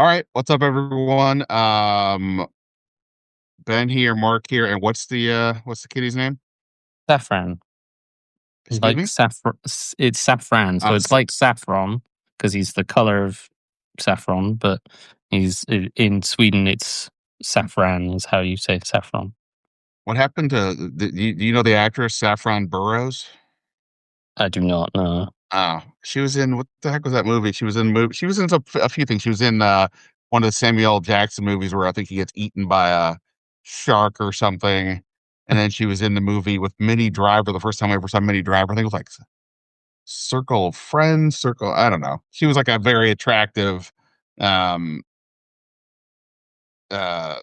All right, what's up, everyone? Ben here, Mark here, and what's the kitty's name? Saffron, Excuse like me? saffron. It's saffron, so it's So like saffron because he's the color of saffron. But in Sweden. It's saffron is how you say saffron. what happened to do you know the actress Saffron Burrows? I do not know. Oh, she was in what the heck was that movie? She was in a few things. She was in one of the Samuel L. Jackson movies where I think he gets eaten by a shark or something. And then she was in the movie with Minnie Driver, the first time I ever saw Minnie Driver. I think it was like Circle of Friends, Circle, I don't know. She was like a very attractive um uh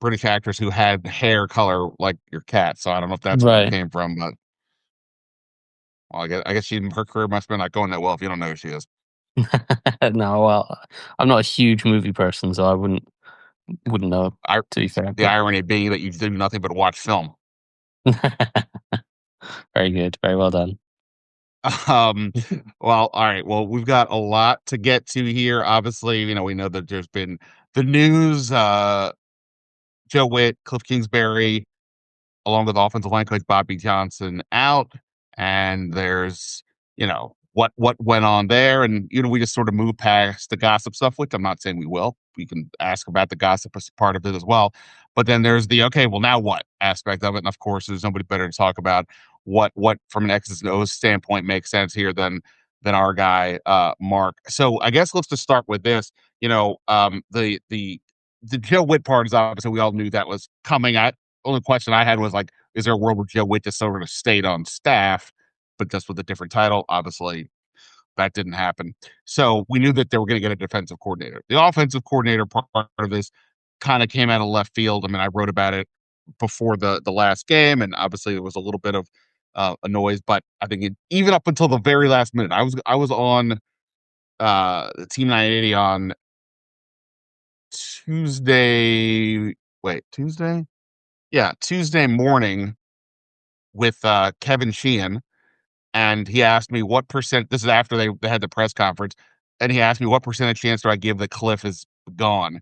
British actress who had hair color like your cat. So I don't know if that's where it Right. came from, but well, I guess her career must have been not going that well if you don't know who she is. No, well, I'm not a huge movie person, so I wouldn't know. I To be fair, The but irony being that you do nothing but watch film. very good, very well done. Um, well, all right. Well, we've got a lot to get to here. Obviously, we know that there's been the news, Joe Witt, Cliff Kingsbury, along with offensive line coach Bobby Johnson out, and there's what went on there, and we just sort of move past the gossip stuff, which I'm not saying we will. We can ask about the gossip as part of it as well, but then there's the okay, well now what aspect of it, and of course there's nobody better to talk about what from an X's and O's standpoint makes sense here than our guy Mark. So I guess let's just start with this. The Joe Witt part is obviously we all knew that was coming. Only question I had was like, is there a world where Joe Witt just sort of stayed on staff, but just with a different title? Obviously, that didn't happen. So we knew that they were going to get a defensive coordinator. The offensive coordinator part of this kind of came out of left field. I mean, I wrote about it before the last game, and obviously there was a little bit of a noise. But I think even up until the very last minute, I was on the Team 980 on Tuesday. Wait, Tuesday? Yeah, Tuesday morning with Kevin Sheehan, and he asked me what percent. This is after they had the press conference, and he asked me what percentage chance do I give that Cliff is gone,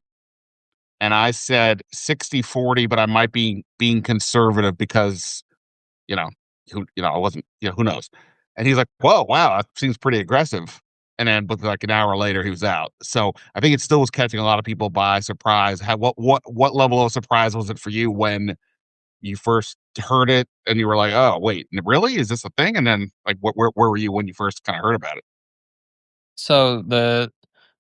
and I said 60-40, but I might be being conservative because you know I wasn't, who knows. And he's like, whoa, wow, that seems pretty aggressive. And then, but like an hour later, he was out. So I think it still was catching a lot of people by surprise. What level of surprise was it for you when you first heard it and you were like, "Oh, wait, really? Is this a thing?" And then, like, where were you when you first kinda heard about it? So the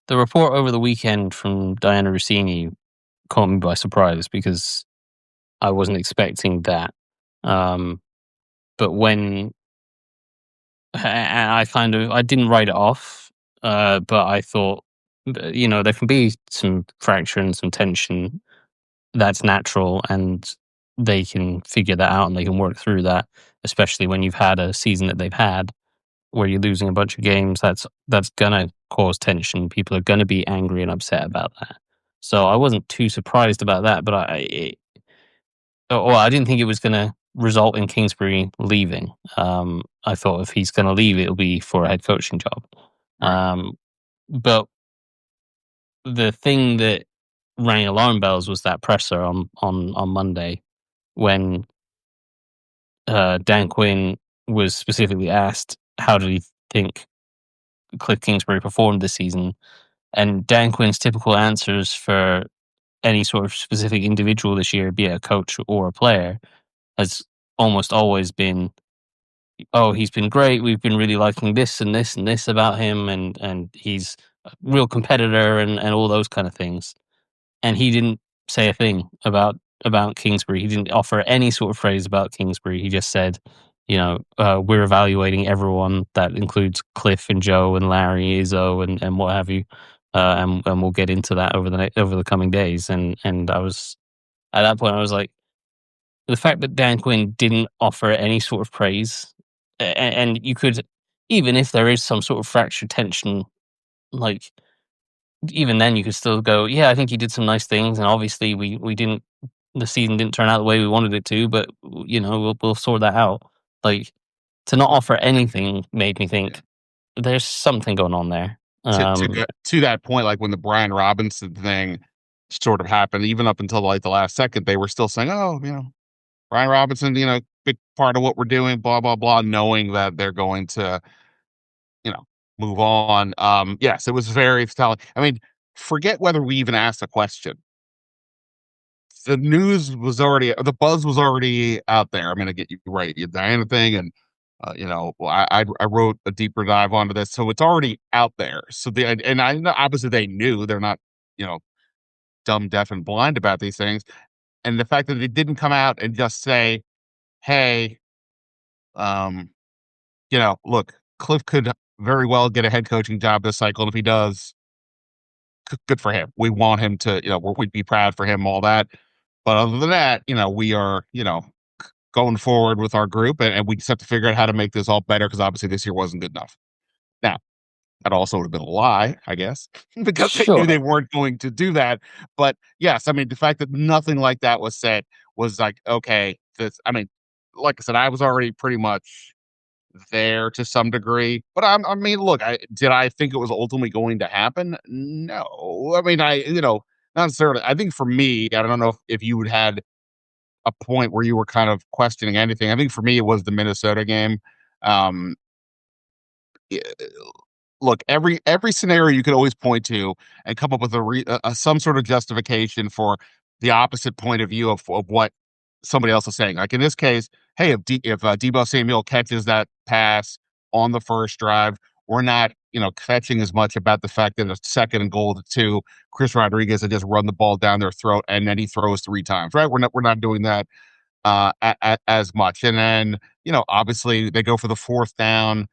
report over the weekend from Diana Rossini caught me by surprise because I wasn't expecting that. Um, but when I didn't write it off, but I thought, there can be some fracture and some tension. That's natural, and they can figure that out and they can work through that. Especially when you've had a season that they've had where you're losing a bunch of games. That's gonna cause tension. People are gonna be angry and upset about that. So I wasn't too surprised about that, but I didn't think it was gonna result in Kingsbury leaving. I thought if he's gonna leave, it'll be for a head coaching job. Right. Um, but the thing that rang alarm bells was that presser on Monday when Dan Quinn was specifically asked how did he think Cliff Kingsbury performed this season, and Dan Quinn's typical answers for any sort of specific individual this year, be it a coach or a player, has almost always been, "Oh, he's been great. We've been really liking this and this and this about him, and he's a real competitor and all those kind of things." And he didn't say a thing about Kingsbury. He didn't offer any sort of phrase about Kingsbury. He just said, "We're evaluating everyone. That includes Cliff and Joe and Larry, Izzo, and what have you, and we'll get into that over the coming days." And I was at that point, I was like, the fact that Dan Quinn didn't offer any sort of praise, and you could, even if there is some sort of fractured tension, like even then you could still go, yeah, I think he did some nice things, and obviously we didn't, the season didn't turn out the way we wanted it to, but we'll sort that out. Like, to not offer anything made me Yeah. think there's something going on there. Um, to that point, like when the Brian Robinson thing sort of happened, even up until like the last second, they were still saying, "Oh, Brian Robinson, big part of what we're doing, blah blah blah," knowing that they're going to, you know, move on. Yes, it was very telling. I mean, forget whether we even asked a question. The buzz was already out there. I'm gonna get you right, the Diana thing, and well, I wrote a deeper dive onto this, so it's already out there. So and I know obviously they knew they're not, you know, dumb, deaf, and blind about these things, and the fact that they didn't come out and just say, "Hey, um, look, Cliff could very well get a head coaching job this cycle, and if he does, good for him. We want him to, we'd be proud for him, all that." But other than that, we are, going forward with our group, and we just have to figure out how to make this all better because obviously this year wasn't good enough. Now, that also would have been a lie, I guess, because they knew sure, they weren't going to do that. But yes, I mean, the fact that nothing like that was said was like, okay, I mean, like I said, I was already pretty much there to some degree. But I mean, look, did I think it was ultimately going to happen? No. I mean, not necessarily. I think for me, I don't know if you would had a point where you were kind of questioning anything. I think for me, it was the Minnesota game. Um, y- Look, every scenario you could always point to and come up with some sort of justification for the opposite point of view of what somebody else is saying. Like in this case, hey, if Debo Samuel catches that pass on the first drive, we're not catching as much about the fact that a second and goal to two, Chris Rodriguez had just run the ball down their throat and then he throws three times. Right? We're not doing that as much. And then obviously they go for the fourth down.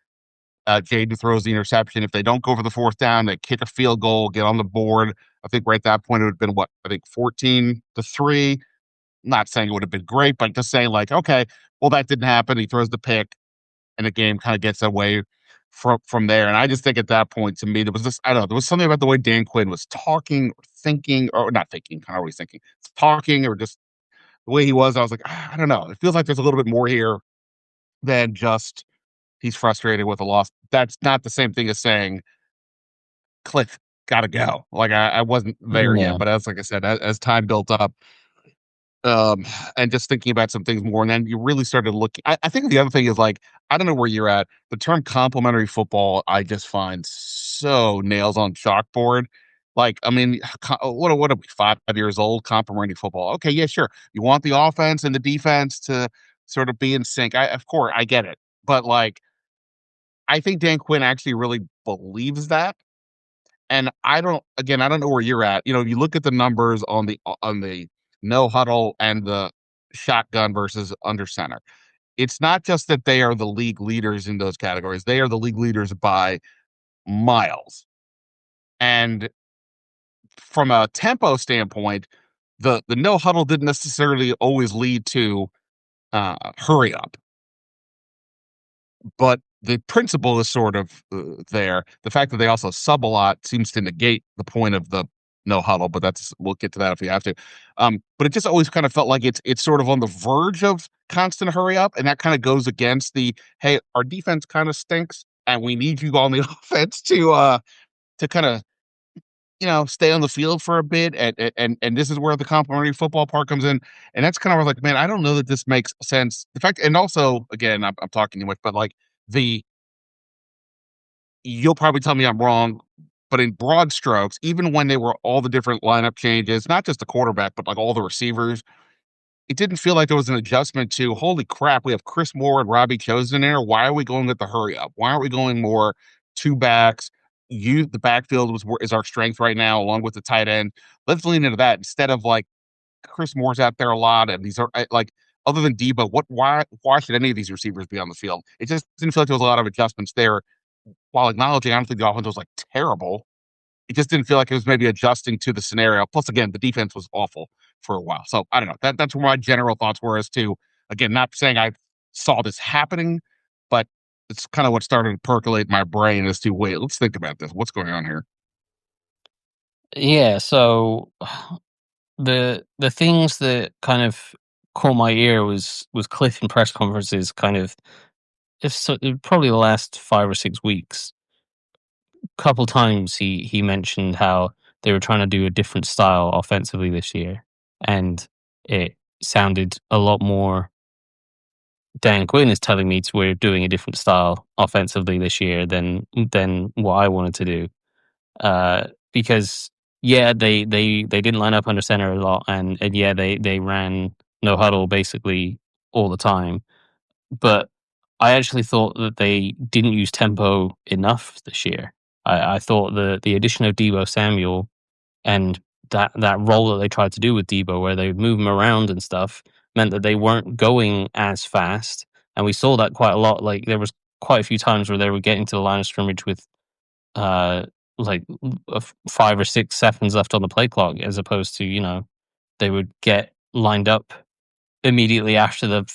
Jaden throws the interception. If they don't go for the fourth down, they kick a field goal, get on the board. I think right at that point it would have been what I think 14-3. Not saying it would have been great, but just saying like, okay, well that didn't happen. He throws the pick, and the game kind of gets away from there. And I just think at that point, to me, there was this. I don't know. There was something about the way Dan Quinn was talking, or thinking, or not thinking. Kind of always thinking, talking, or just the way he was. I was like, I don't know. It feels like there's a little bit more here than just he's frustrated with a loss. That's not the same thing as saying Cliff got to go. Like I wasn't there yet, yeah. but as like I said, as time built up, um, and just thinking about some things more, and then you really started looking. I think the other thing is like I don't know where you're at. The term complementary football, I just find so nails on chalkboard. Like, I mean, what are we 5 years old? Complementary football. Okay, yeah, sure. You want the offense and the defense to sort of be in sync. Of course, I get it, but like I think Dan Quinn actually really believes that. And I don't know where you're at. You look at the numbers on the no huddle and the shotgun versus under center. It's not just that they are the league leaders in those categories. They are the league leaders by miles. And from a tempo standpoint, the no huddle didn't necessarily always lead to hurry up. But the principle is sort of there. The fact that they also sub a lot seems to negate the point of the no huddle, but we'll get to that if we have to. But it just always kind of felt like it's sort of on the verge of constant hurry up, and that kind of goes against the hey, our defense kind of stinks, and we need you on the offense to kind of stay on the field for a bit, and this is where the complementary football part comes in, and that's kind of like, man, I don't know that this makes sense. The fact, and also, again, I'm talking too much, but like the you'll probably tell me I'm wrong, but in broad strokes, even when they were all the different lineup changes, not just the quarterback, but like all the receivers, it didn't feel like there was an adjustment to holy crap, we have Chris Moore and Robbie Chosen there. Why are we going with the hurry up? Why aren't we going more two backs? The backfield is our strength right now, along with the tight end. Let's lean into that instead of like Chris Moore's out there a lot, and these are like other than Debo, why should any of these receivers be on the field? It just didn't feel like there was a lot of adjustments there. While acknowledging, I don't think the offense was like terrible. It just didn't feel like it was maybe adjusting to the scenario. Plus, again, the defense was awful for a while. So I don't know. That's where my general thoughts were as to, again, not saying I saw this happening, but it's kind of what started to percolate in my brain as to wait, let's think about this. What's going on here? Yeah, so the things that kind of caught my ear was Cliff in press conferences kind of, if so, probably the last 5 or 6 weeks, couple times he mentioned how they were trying to do a different style offensively this year, and it sounded a lot more. Dan Quinn is telling me we're doing a different style offensively this year than what I wanted to do. Because yeah, they didn't line up under center a lot, and yeah, they ran no huddle basically all the time. But I actually thought that they didn't use tempo enough this year. I thought the addition of Debo Samuel and that role that they tried to do with Debo, where they would move him around and stuff, meant that they weren't going as fast, and we saw that quite a lot. Like there was quite a few times where they were getting to the line of scrimmage with uh, like 5 or 6 seconds left on the play clock, as opposed to they would get lined up immediately after the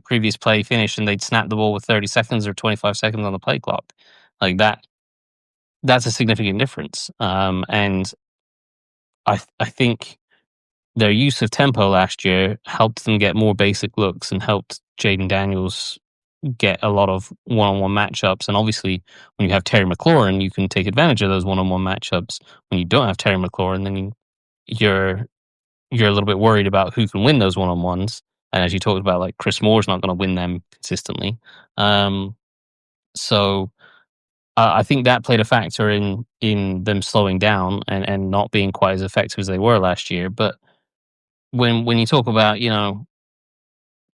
previous play finished, and they'd snap the ball with 30 seconds or 25 seconds on the play clock. Like that, that's a significant difference. And I think their use of tempo last year helped them get more basic looks and helped Jaden Daniels get a lot of one-on-one matchups. And obviously, when you have Terry McLaurin, you can take advantage of those one-on-one matchups. When you don't have Terry McLaurin, then you're you're a little bit worried about who can win those one-on-ones. And as you talked about, like Chris Moore's not going to win them consistently. Um, so I think that played a factor in them slowing down and not being quite as effective as they were last year. But when you talk about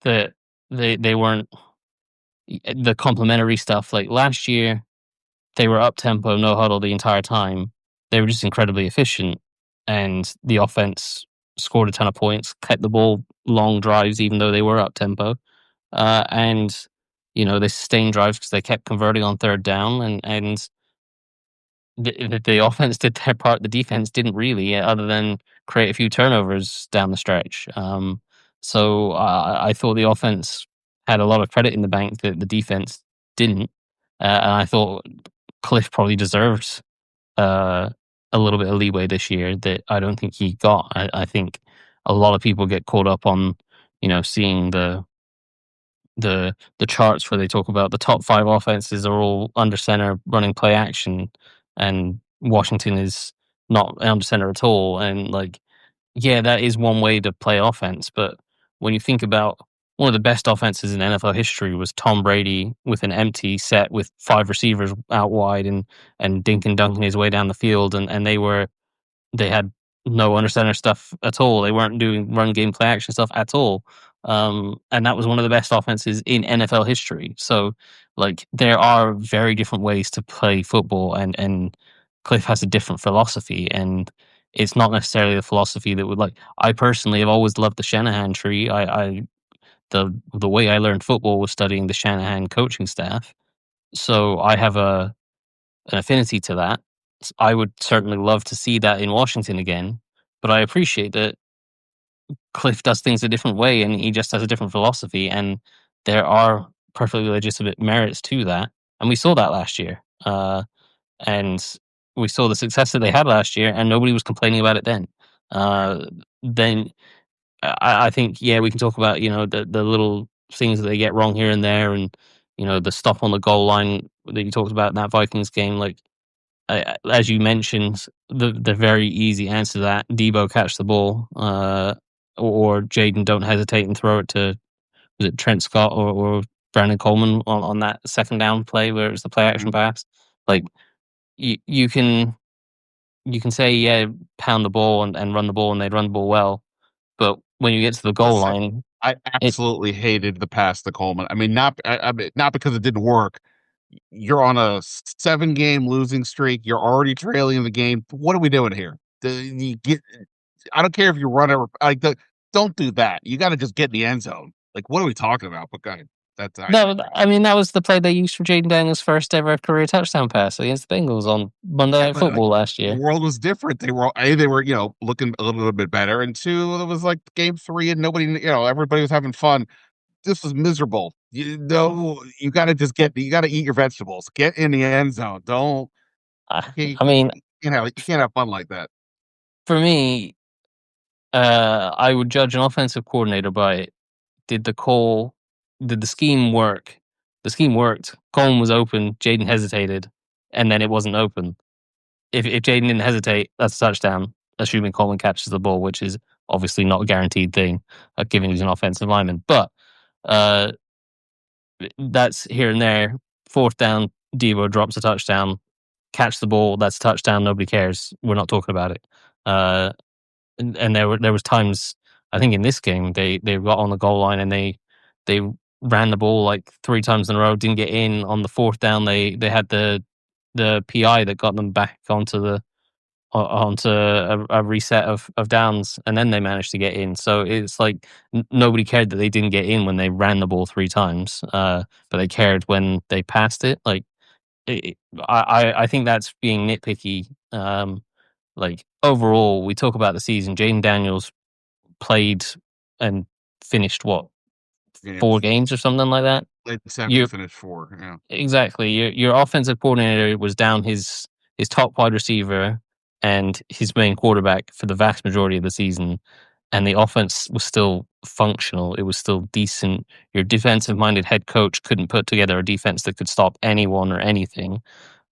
that they weren't the complementary stuff like last year, they were up tempo, no huddle the entire time. They were just incredibly efficient, and the offense scored a ton of points, kept the ball long drives, even though they were up tempo. And they sustained drives because they kept converting on third down, and the offense did their part. The defense didn't really, other than create a few turnovers down the stretch. So I thought the offense had a lot of credit in the bank that the defense didn't, and I thought Cliff probably deserves uh, a little bit of leeway this year that I don't think he got. I think a lot of people get caught up on seeing the charts where they talk about the top 5 offenses are all under center running play action, and Washington is not under center at all. And like, yeah, that is one way to play offense. But when you think about one of the best offenses in NFL history was Tom Brady with an empty set with 5 receivers out wide and Dink and dunking his way down the field, and they had no under center stuff at all. They weren't doing run game play action stuff at all. And that was one of the best offenses in NFL history. So, like, there are very different ways to play football, and Cliff has a different philosophy, and it's not necessarily the philosophy that would like. I personally have always loved the Shanahan tree. The way I learned football was studying the Shanahan coaching staff. So I have an affinity to that. I would certainly love to see that in Washington again, but I appreciate that Cliff does things a different way and he just has a different philosophy, and there are perfectly legitimate merits to that. And we saw that last year. And we saw the success that they had last year, and nobody was complaining about it then. Then I think, yeah, we can talk about, the little things that they get wrong here and there, and, the stop on the goal line that you talked about in that Vikings game. Like, as you mentioned, the very easy answer to that, Debo catch the ball, or Jaden don't hesitate and throw it to, was it Trent Scott or Brandon Coleman on that second down play where it's the play action Mhm. pass. Like you can say, yeah, pound the ball and run the ball, and they'd run the ball well, but when you get to the goal Listen, line, I it absolutely hated the pass to Coleman. I mean, I mean, not because it didn't work. You're on a 7-game losing streak. You're already trailing the game. What are we doing here? You get I don't care if you run it like don't do that. You gotta just get in the end zone. Like, what are we talking about? But go ahead. That's I no, digress. I mean that was the play they used for Jaden Daniels' first ever career touchdown pass against the Bengals on Monday Yeah, Night but, like, Football last the year. world was different. They were, looking a little bit better, and 2, it was like game 3 and nobody, everybody was having fun. This was miserable. You gotta just you gotta eat your vegetables. Get in the end zone. Don't I, you I mean, you can't have fun like that. for me, I would judge an offensive coordinator by, did the call, did the scheme work? The scheme worked. Coleman was open. Jaden hesitated, and then it wasn't open. If Jaden didn't hesitate, that's a touchdown, assuming Coleman catches the ball, which is obviously not a guaranteed thing, given he's an offensive lineman. But uh, that's here and there. Fourth down, Debo drops a touchdown, catch the ball, that's a touchdown. Nobody cares. We're not talking about it. Uh, and there was times I think in this game they got on the goal line and they ran the ball like 3 times in a row, didn't get in. On the fourth down, they had the PI that got them back onto a reset of downs, and then they managed to get in. So it's like nobody cared that they didn't get in when they ran the ball 3 times, but they cared when they passed it. Like I think that's being nitpicky. Like overall, we talk about the season. Jaden Daniels played and finished what, four Games. games or something like that. Played 7, You finished 4. Yeah. exactly. Your offensive coordinator was down his top wide receiver and his main quarterback for the vast majority of the season, and the offense was still functional. It was still decent. Your defensive minded head coach couldn't put together a defense that could stop anyone or anything.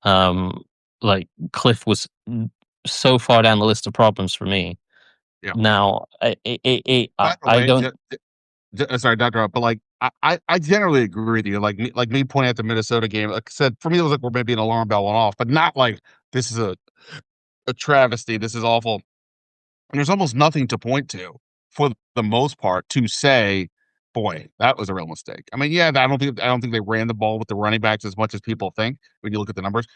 Um, like Cliff was so far down the list of problems for me. Yeah. Now, By the I way, don't. sorry, Doctor, but like I generally agree with you. Like me pointing at the Minnesota game, like I said, for me it was like we're maybe an alarm bell went off, but not like this is a travesty. This is awful. And there's almost nothing to point to for the most part to say, boy, that was a real mistake. I mean, yeah, I don't think they ran the ball with the running backs as much as people think when you look at the numbers.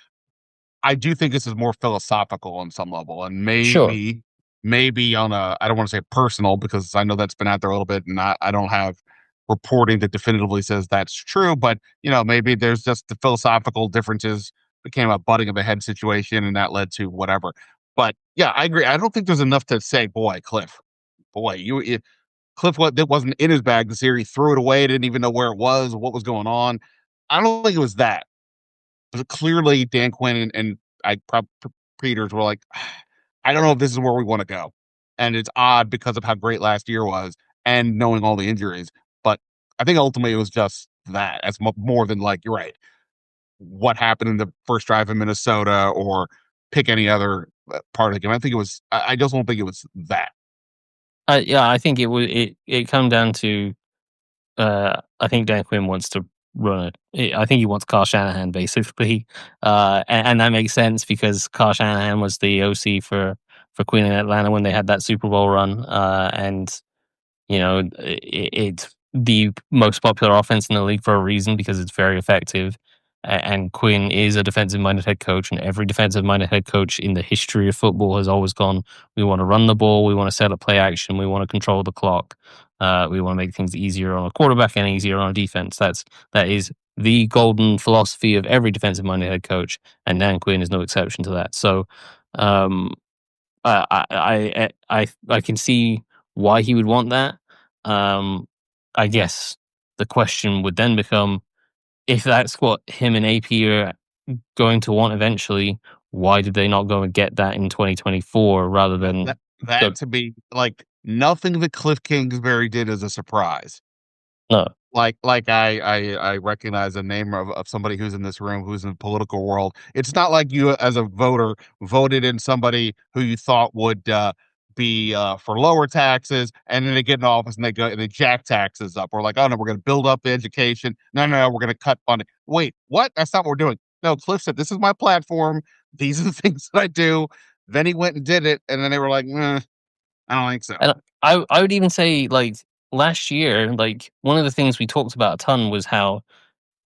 I do think this is more philosophical on some level, and Sure. maybe on a I don't want to say personal because I know that's been out there a little bit, and I don't have reporting that definitively says that's true, but maybe there's just the philosophical differences became a butting of a head situation, and that led to whatever. But yeah, I agree. I don't think there's enough to say, boy, Cliff, boy, Cliff, what that wasn't in his bag this year. He threw it away, didn't even know where it was, what was going on. I don't think it was that. But clearly, Dan Quinn and Peters were like, I don't know if this is where we want to go. And it's odd because of how great last year was and knowing all the injuries. But I think ultimately it was just that. That's more than like, you're right. What happened in the first drive in Minnesota or pick any other part of the game. I think it was, I just don't think it was that. Yeah, I think it come down to I think Dan Quinn wants to run it. I think he wants Kyle Shanahan basically, and that makes sense because Kyle Shanahan was the OC for Quinn in Atlanta when they had that Super Bowl run, and it's the most popular offense in the league for a reason because it's very effective. And Quinn is a defensive minded head coach, and every defensive minded head coach in the history of football has always gone, we want to run the ball, we want to set up play action, we want to control the clock, we want to make things easier on a quarterback and easier on a defense. That is the golden philosophy of every defensive minded head coach, and Dan Quinn is no exception to that. So, um, I can see why he would want that. Um, I guess the question would then become, if that's what him and AP are going to want eventually, why did they not go and get that in 2024 rather That, than that, go? that to be like nothing that Cliff Kingsbury did is a surprise. No, Like I recognize the name of somebody who's in this room who's in the political world. It's not like you as a voter voted in somebody who you thought would be for lower taxes, and then they get in office and they jack taxes up. We're like, oh no, we're going to build up the education. No, we're going to cut funding. Wait, what? That's not what we're doing. No, Cliff said this is my platform. These are the things that I do. Then he went and did it, and then they were like, I don't think so. and I would even say like last year, like one of the things we talked about a ton was how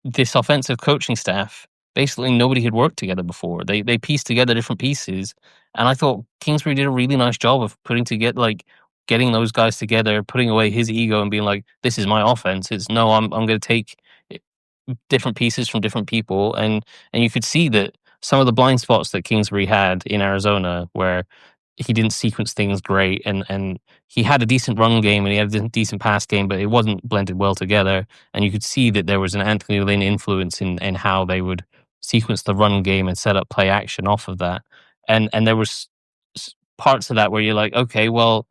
this offensive coaching staff, basically nobody had worked together before. They pieced together different pieces, and I thought Kingsbury did a really nice job of putting together like getting those guys together, putting away his ego, and being like, "This is my offense. It's no, I'm going to take different pieces from different people," and you could see that some of the blind spots that Kingsbury had in Arizona, where he didn't sequence things great, and he had a decent run game and he had a decent pass game, but it wasn't blended well together. And you could see that there was an Anthony Lynn influence in how they would sequence the run game and set up play action off of that. And there was parts of that where you're like, okay, well,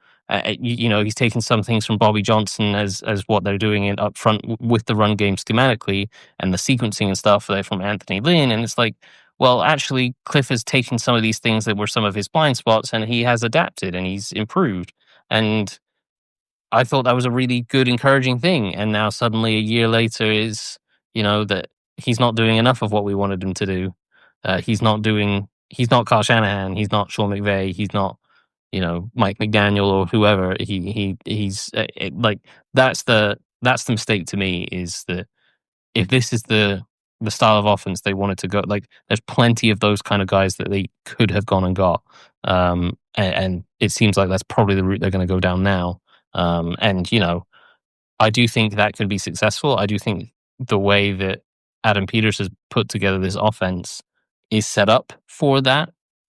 he's taking some things from Bobby Johnson as what they're doing in up front with the run game schematically and the sequencing and stuff from Anthony Lynn, and it's like, well, actually, Cliff has taken some of these things that were some of his blind spots, and he has adapted and he's improved. And I thought that was a really good, encouraging thing. And now suddenly, a year later, is that he's not doing enough of what we wanted him to do. He's not doing. He's not Kyle Shanahan. He's not Sean McVay. He's not Mike McDaniel or whoever. He's like that's the mistake to me, is that if this is the style of offense they wanted to go, like there's plenty of those kind of guys that they could have gone and got, and it seems like that's probably the route they're going to go down now. And I do think that could be successful. I do think the way that Adam Peters has put together this offense is set up for that.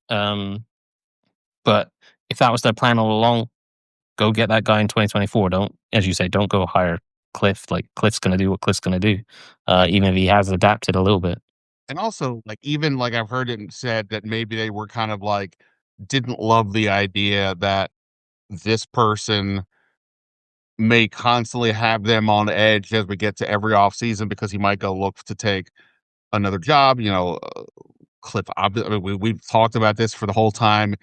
Um, but if that was their plan all along, go get that guy in 2024. Don't, as you say, don't go hire Cliff. Like Cliff's going to do what Cliff's going to do, even if he has adapted a little bit. And also, like, even like I've heard it said that maybe they were kind of like didn't love the idea that this person may constantly have them on edge as we get to every off season because he might go look to take another job. Cliff, I mean, we've talked about this for the whole time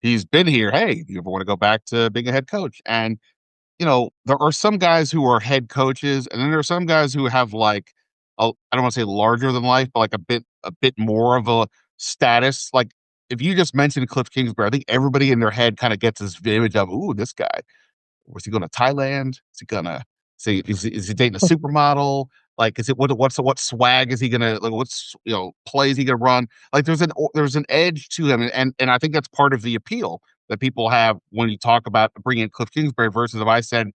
he's been here. Hey, you ever want to go back to being a head coach? And there are some guys who are head coaches, and then there are some guys who have like, I don't want to say larger than life, but like a bit more of a status. Like if you just mentioned Cliff Kingsbury, I think everybody in their head kind of gets this image of, ooh, this guy. Was he going to Thailand? Is he gonna say? Is he dating a supermodel? Like, is it what swag is he gonna like? What's plays he gonna run? Like, there's an edge to him, and I think that's part of the appeal that people have when you talk about bringing Cliff Kingsbury versus if I said,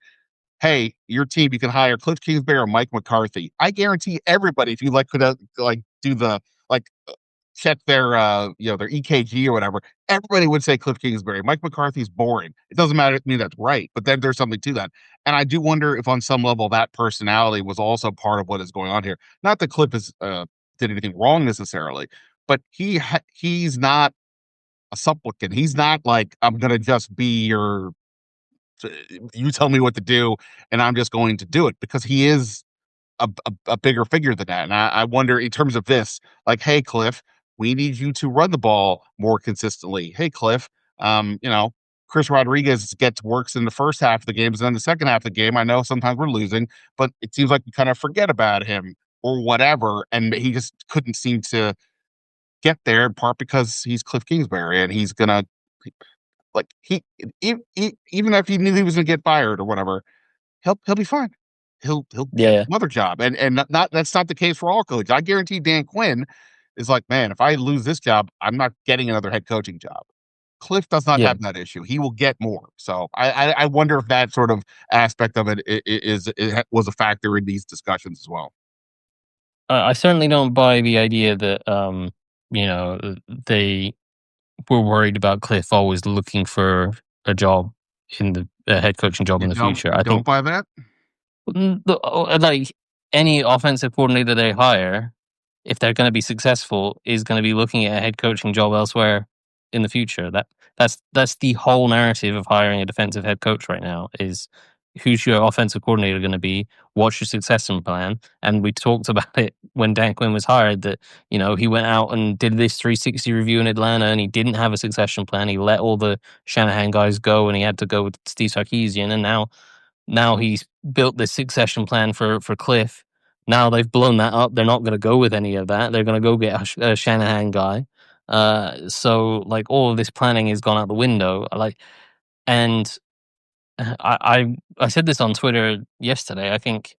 "Hey, your team, you can hire Cliff Kingsbury or Mike McCarthy." I guarantee everybody, if you like could like do the like check their EKG or whatever, everybody would say Cliff Kingsbury. Mike McCarthy's boring. It doesn't matter to me that's right, but then there's something to that. And I do wonder if on some level that personality was also part of what is going on here. Not that Cliff is did anything wrong necessarily, but he's not a supplicant. He's not like I'm gonna just be you tell me what to do and I'm just going to do it, because he is a bigger figure than that. And I wonder in terms of this, like, hey, Cliff, we need you to run the ball more consistently. Hey, Cliff, Chris Rodriguez works in the first half of the games, and then the second half of the game, I know sometimes we're losing, but it seems like we kind of forget about him or whatever. And he just couldn't seem to get there, in part because he's Cliff Kingsbury and he's gonna like even if he knew he was gonna get fired or whatever, he'll be fine. He'll get Yeah, another job, and not that's not the case for all coaches. I guarantee Dan Quinn is like, man, if I lose this job, I'm not getting another head coaching job. Cliff does not yeah. have that issue. He will get more. So I wonder if that sort of aspect of it was a factor in these discussions as well. I certainly don't buy the idea that they were worried about Cliff always looking for a job in the a head coaching job You in the don't future. you I don't think buy that? like any offensive coordinator they hire, if they're going to be successful, is going to be looking at a head coaching job elsewhere in the future. That's the whole narrative of hiring a defensive head coach right now, is who's your offensive coordinator going to be? What's your succession plan? And we talked about it when Dan Quinn was hired, that he went out and did this 360 review in Atlanta, and he didn't have a succession plan. He let all the Shanahan guys go, and he had to go with Steve Sarkisian, and now he's built this succession plan for Cliff. Now they've blown that up. They're not going to go with any of that. They're going to go get a Shanahan guy. So like all of this planning has gone out the window. And I said this on Twitter yesterday. I think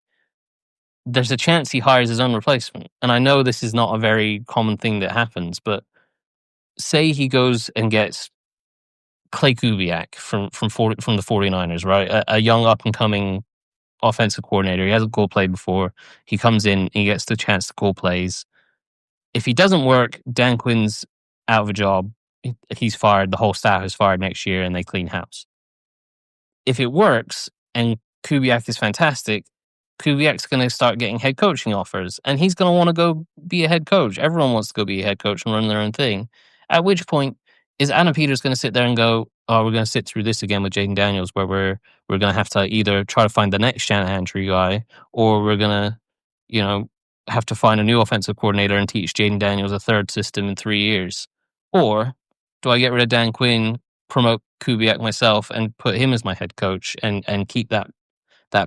there's a chance he hires his own replacement. And I know this is not a very common thing that happens, but say he goes and gets Clay Kubiak from the 49ers, right? A young up and coming offensive coordinator. He hasn't called play before. He comes in, he gets the chance to call plays. If he doesn't work, Dan Quinn's out of a job. He's fired. The whole staff is fired next year, and they clean house. If it works and Kubiak is fantastic, Kubiak's going to start getting head coaching offers, and he's going to want to go be a head coach. Everyone wants to go be a head coach and run their own thing. At which point, is Anna Peters going to sit there and go, "Oh, we're going to sit through this again with Jaden Daniels, where we're going to have to either try to find the next Shanahan tree guy, or we're going to, you know." have to find a new offensive coordinator and teach Jaden Daniels a third system in 3 years? Or do I get rid of Dan Quinn, promote Kubiak myself, and put him as my head coach and keep that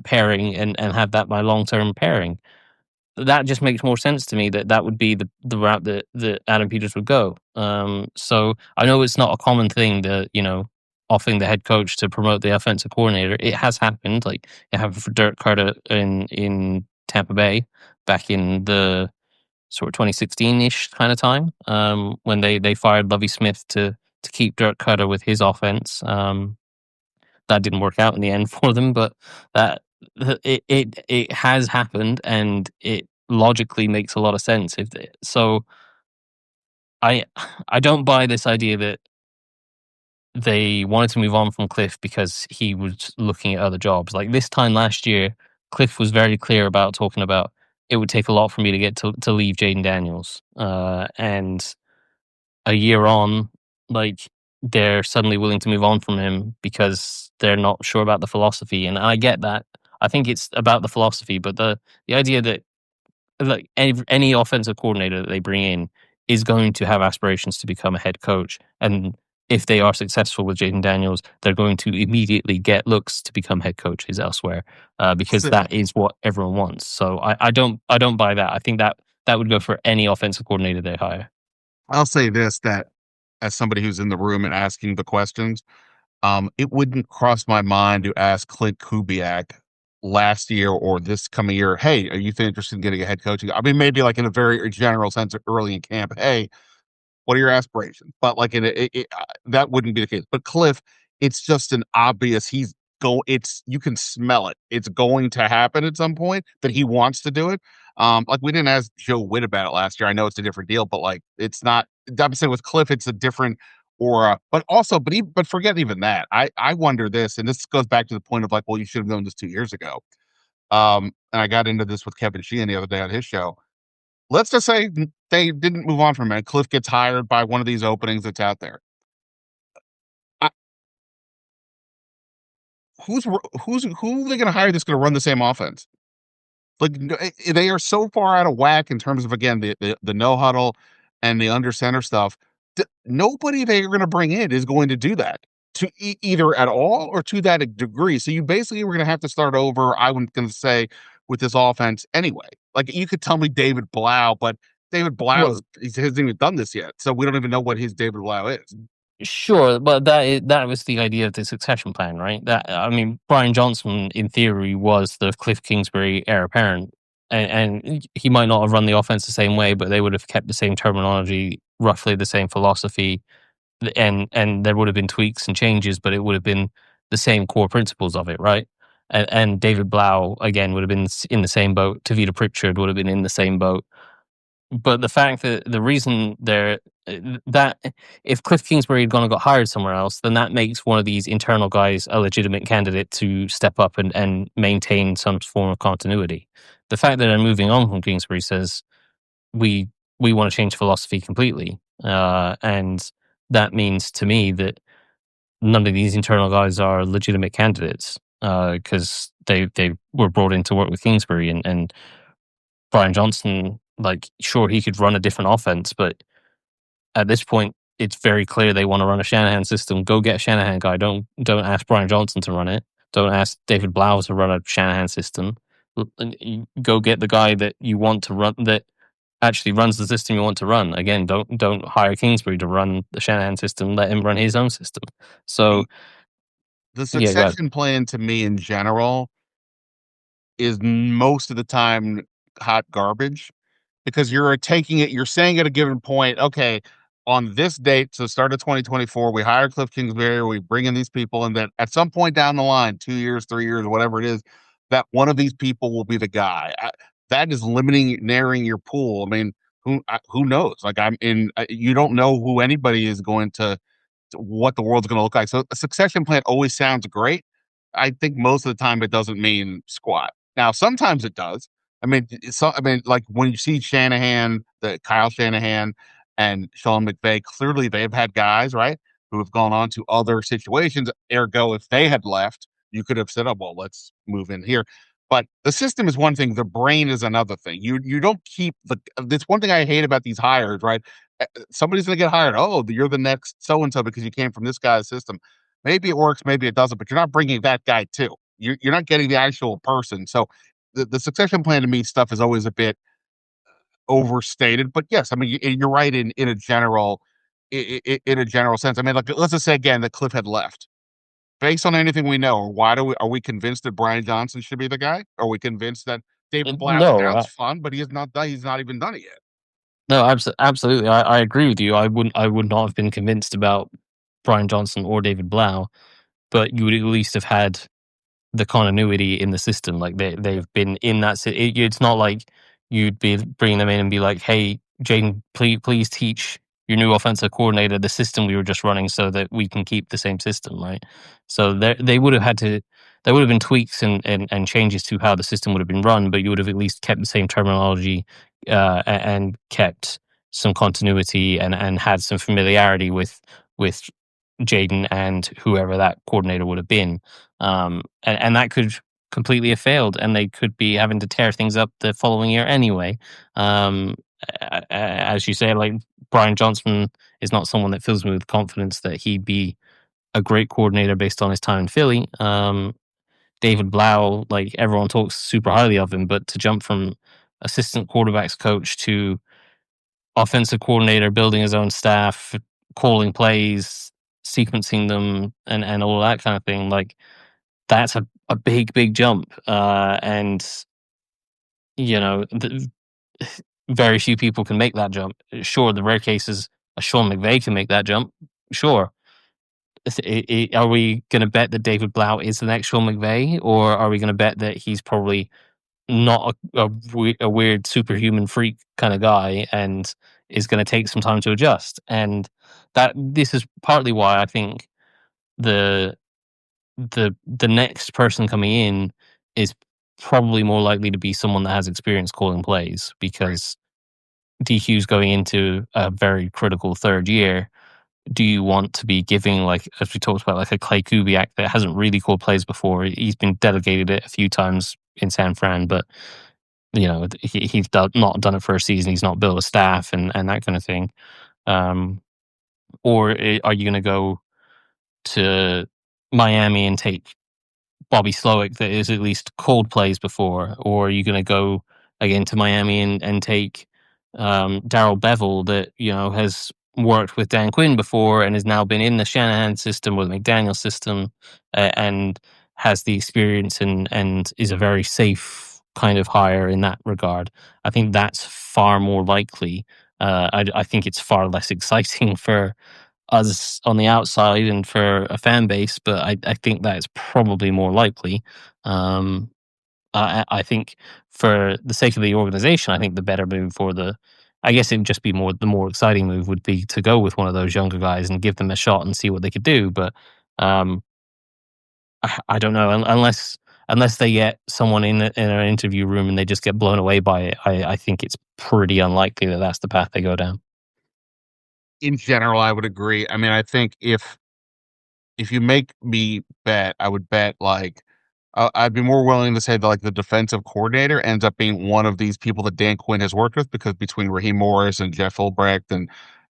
pairing and have that my long-term pairing? That just makes more sense to me that that would be the route that Adam Peters would go. So I know it's not a common thing that, offering the head coach to promote the offensive coordinator. It has happened. Like it happened for Dirk Carter in Tampa Bay back in the sort of 2016-ish kind of time, when they fired Lovie Smith to keep Dirk Carter with his offense. That didn't work out in the end for them, but that it has happened, and it logically makes a lot of sense. So, I I don't buy this idea that they wanted to move on from Cliff because he was looking at other jobs. Like this time last year, Cliff was very clear about talking about it would take a lot for me to get to leave Jaden Daniels, and a year on, like they're suddenly willing to move on from him because they're not sure about the philosophy. And I get that. I think it's about the philosophy, but the idea that like any offensive coordinator that they bring in is going to have aspirations to become a head coach, and if they are successful with Jaden Daniels, they're going to immediately get looks to become head coaches elsewhere, because So that is what everyone wants. So I don't buy that. I think that would go for any offensive coordinator they hire. I'll say this, that as somebody who's in the room and asking the questions, it wouldn't cross my mind to ask Clint Kubiak last year or this coming year, "Hey, are you interested in getting a head coaching?" I mean, maybe like in a very general sense early in camp, "Hey, what are your aspirations?" But like in that wouldn't be the case. But Cliff, it's just an obvious it's you can smell it. It's going to happen at some point that he wants to do it. Like we didn't ask Joe Witt about it last year. I know it's a different deal, but like it's not. I'm saying with Cliff, it's a different aura. But also, but forget even that. I wonder this, and this goes back to the point of like, well, you should have known this 2 years ago. And I got into this with Kevin Sheehan the other day on his show. Let's just say they didn't move on from it. Cliff gets hired by one of these openings that's out there. I, who are they going to hire that's going to run the same offense? Like they are so far out of whack in terms of again the no huddle and the under center stuff. Nobody they're going to bring in is going to do that to either at all or to that degree. So you basically were going to have to start over. I was going to say with this offense anyway. Like you could tell me David Blau, but David Blau Well, he hasn't even done this yet, so we don't even know what his David Blau is. sure, but that was the idea of the succession plan, right? That I mean, Brian Johnson, in theory, was the Cliff Kingsbury heir apparent, and he might not have run the offense the same way, but they would have kept the same terminology, roughly the same philosophy, and there would have been tweaks and changes, but it would have been the same core principles of it, right? And David Blau again would have been in the same boat. Tavita Pritchard would have been in the same boat. But the fact that the reason they're that if Cliff Kingsbury had gone and got hired somewhere else, then that makes one of these internal guys a legitimate candidate to step up and maintain some form of continuity. The fact that they're moving on from Kingsbury says we we want to change philosophy completely, and that means to me that none of these internal guys are legitimate candidates, because they were brought in to work with Kingsbury, and Brian Johnson, like, sure, he could run a different offense, but at this point, it's very clear they want to run a Shanahan system. Go get a Shanahan guy. Don't ask Brian Johnson to run it. Don't ask David Blau to run a Shanahan system. Go get the guy that you want to run, that actually runs the system you want to run. Again, don't hire Kingsbury to run the Shanahan system. Let him run his own system. So The the yeah, go ahead. succession plan to me in general is most of the time hot garbage because you're saying at a given point, okay, on this date, so start of 2024, we hire Cliff Kingsbury, we bring in these people, and then at some point down the line, 2 years, 3 years, whatever it is, that one of these people will be the guy. That is limiting, narrowing your pool. I mean, who knows? Like you don't know who anybody is going to what the world's going to look like. So a succession plan always sounds great. I think most of the time it doesn't mean squat. Now, sometimes it does. I mean, like when you see Shanahan, the Kyle Shanahan and Sean McVay, clearly they've had guys, right, who have gone on to other situations. Ergo, if they had left, you could have said, "Oh, well, let's move in here." But the system is one thing, the brain is another thing. You don't keep the That's one thing I hate about these hires, right? Somebody's gonna get hired. Oh, you're the next so and so because you came from this guy's system. Maybe it works, maybe it doesn't, but you're not bringing that guy too. You're not getting the actual person. So the succession plan to me stuff is always a bit overstated. But yes, I mean you're right in a general in a general sense. I mean, like let's just say again that Cliff had left. Based on anything we know, why do we are we convinced that Brian Johnson should be the guy? Are we convinced that David Blau No, sounds fun, but he is not done, he's not even done it yet? no, absolutely. I agree with you. I would not have been convinced about Brian Johnson or David Blau, but you would at least have had the continuity in the system. Like they've been in that. It's not like you'd be bringing them in and be like, "Hey, Jaden, please teach your new offensive coordinator the system we were just running, so that we can keep the same system." Right. So they would have had to. There would have been tweaks and changes to how the system would have been run, but you would have at least kept the same terminology and kept some continuity and had some familiarity with Jaden and whoever that coordinator would have been. And that could completely have failed, and they could be having to tear things up the following year anyway. Um, as you say, like Brian Johnson is not someone that fills me with confidence that he'd be a great coordinator based on his time in Philly. David Blau, like everyone talks super highly of him, but to jump from assistant quarterbacks coach to offensive coordinator, building his own staff, calling plays, sequencing them, and all that kind of thing, like that's a big, big jump. And, you know, very few people can make that jump. Sure, the rare cases, a Sean McVay can make that jump. Sure. Are we going to bet that David Blau is the next Sean McVay, or are we going to bet that he's probably not a weird superhuman freak kind of guy and is going to take some time to adjust? And that this is partly why I think the the next person coming in is probably more likely to be someone that has experience calling plays, Right. because DQ's going into a very critical third year. Do you want to be giving, like, as we talked about, like a Clay Kubiak that hasn't really called plays before? He's been delegated it a few times in San Fran, but not done it for a season. He's not built a staff and that kind of thing. Um, or are you going to go to Miami and take Bobby Slowick that is at least called plays before, or are you going to go again to Miami and take Darrell Bevel that has worked with Dan Quinn before and has now been in the Shanahan system or the McDaniel system, and has the experience and is a very safe kind of hire in that regard. I think that's far more likely. I think it's far less exciting for us on the outside and for a fan base, but I think that is probably more likely. Um, I think for the sake of the organization, I think the better move I guess it would just be the more exciting move would be to go with one of those younger guys and give them a shot and see what they could do. But um, I don't know unless they get someone in an interview room and they just get blown away by it. I think it's pretty unlikely that that's the path they go down. In general, I would agree. I mean, I think if you make me bet, I would bet like I'd be more willing to say that like the defensive coordinator ends up being one of these people that Dan Quinn has worked with because between Raheem Morris and Jeff Ulbrecht and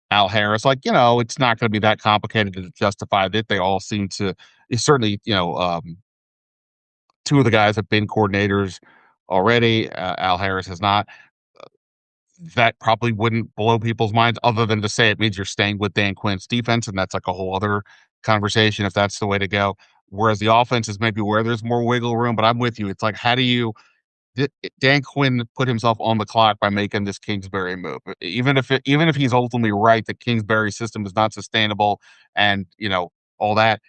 Al Harris, like it's not going to be that complicated to justify that. They all seem to. It's certainly two of the guys have been coordinators already. Al Harris has not. That probably wouldn't blow people's minds, other than to say it means you're staying with Dan Quinn's defense, and that's like a whole other conversation if that's the way to go. Whereas the offense is maybe where there's more wiggle room, but I'm with you. It's like, how do you Dan Quinn put himself on the clock by making this Kingsbury move. Even if he's ultimately right that Kingsbury's system is not sustainable and all that,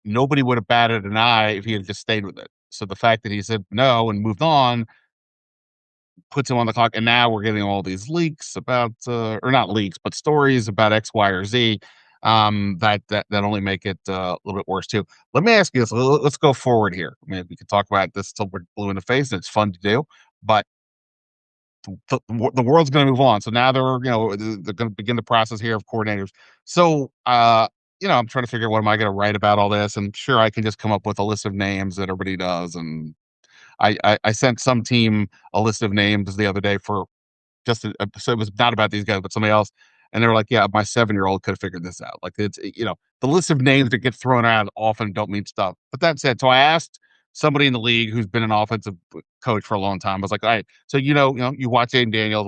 nobody would have batted an eye if he had just stayed with it. So the fact that he said no and moved on puts him on the clock, and now we're getting all these leaks about, or not leaks, but stories about X, Y, or Z, that only make it a little bit worse too. Let me ask you this. Let's go forward here. I mean, we can talk about this till we're blue in the face, and it's fun to do, but the world's going to move on. So now they're going to begin the process here of coordinators. So I'm trying to figure out what am I going to write about all this, and sure, I can just come up with a list of names that everybody does, and I sent some team a list of names the other day for so it was not about these guys, but somebody else. And they were like, yeah, my 7-year-old could have figured this out. Like it's, the list of names that get thrown out often don't mean stuff. But that said, so I asked somebody in the league who's been an offensive coach for a long time. I was like, all right, so you watch Aiden Daniels.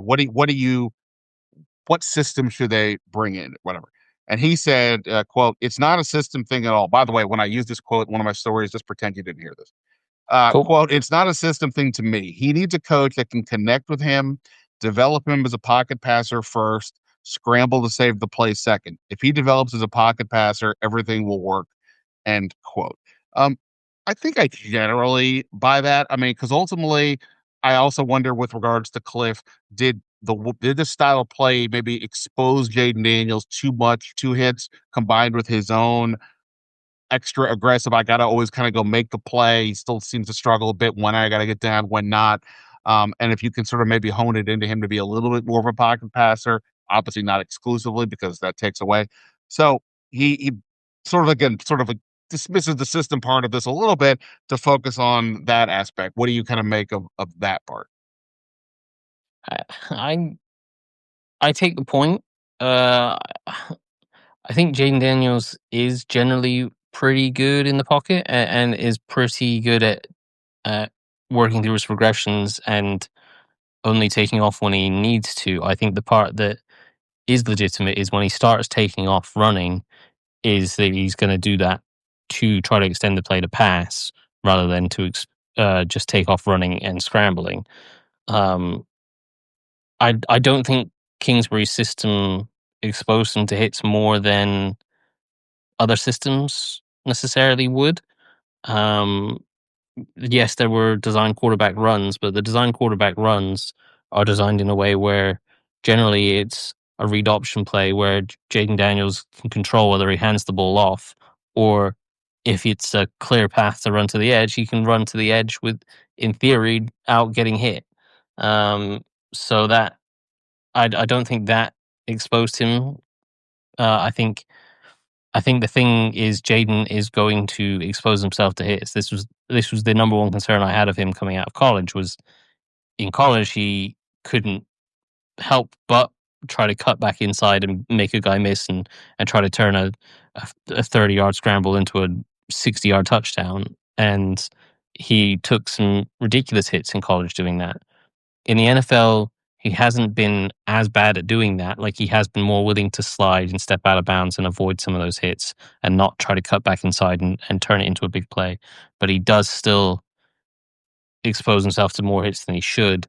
What system should they bring in? Whatever. And he said, quote, it's not a system thing at all. By the way, when I use this quote in one of my stories, just pretend you didn't hear this. Cool. Quote, it's not a system thing to me. He needs a coach that can connect with him, develop him as a pocket passer first, scramble to save the play second. If he develops as a pocket passer, everything will work. End quote. Um, I think I generally buy that. I mean, because ultimately, I also wonder with regards to Cliff, did the style of play maybe expose Jaden Daniels too much, two hits combined with his own extra aggressive. I got to always kind of go make the play. He still seems to struggle a bit when I got to get down, when not. And if you can sort of maybe hone it into him to be a little bit more of a pocket passer, obviously not exclusively because that takes away. So he sort of again sort of dismisses the system part of this a little bit to focus on that aspect. What do you kind of make of that part? I I I take the point. Uh, I think Jaden Daniels is generally pretty good in the pocket and is pretty good at working through his progressions and only taking off when he needs to. I think the part that is legitimate is when he starts taking off running, is that he's going to do that to try to extend the play to pass rather than to just take off running and scrambling. Um, I don't think Kingsbury's system exposed him to hits more than other systems necessarily would. Um, yes, there were design quarterback runs, but the design quarterback runs are designed in a way where generally it's a read option play where Jaden Daniels can control whether he hands the ball off or if it's a clear path to run to the edge, he can run to the edge with, in theory, out getting hit. Um, so that I don't think that exposed him. Uh, I think I think the thing is Jaden is going to expose himself to hits. This was the number one concern I had of him coming out of college. Was in college he couldn't help but try to cut back inside and make a guy miss and try to turn a 30-yard scramble into a 60-yard touchdown. And he took some ridiculous hits in college doing that. In the NFL, he hasn't been as bad at doing that. Like, he has been more willing to slide and step out of bounds and avoid some of those hits and not try to cut back inside and turn it into a big play. But he does still expose himself to more hits than he should.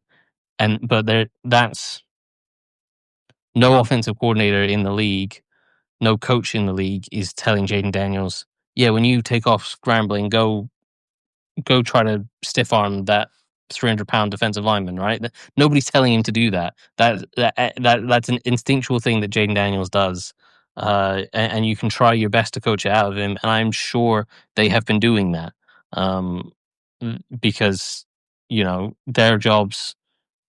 But that's no offensive coordinator in the league, no coach in the league is telling Jaden Daniels, yeah, when you take off scrambling, go try to stiff arm that 300-pound defensive lineman, right? Nobody's telling him to do that. That's an instinctual thing that Jaden Daniels does, and you can try your best to coach it out of him. And I'm sure they have been doing that, because their jobs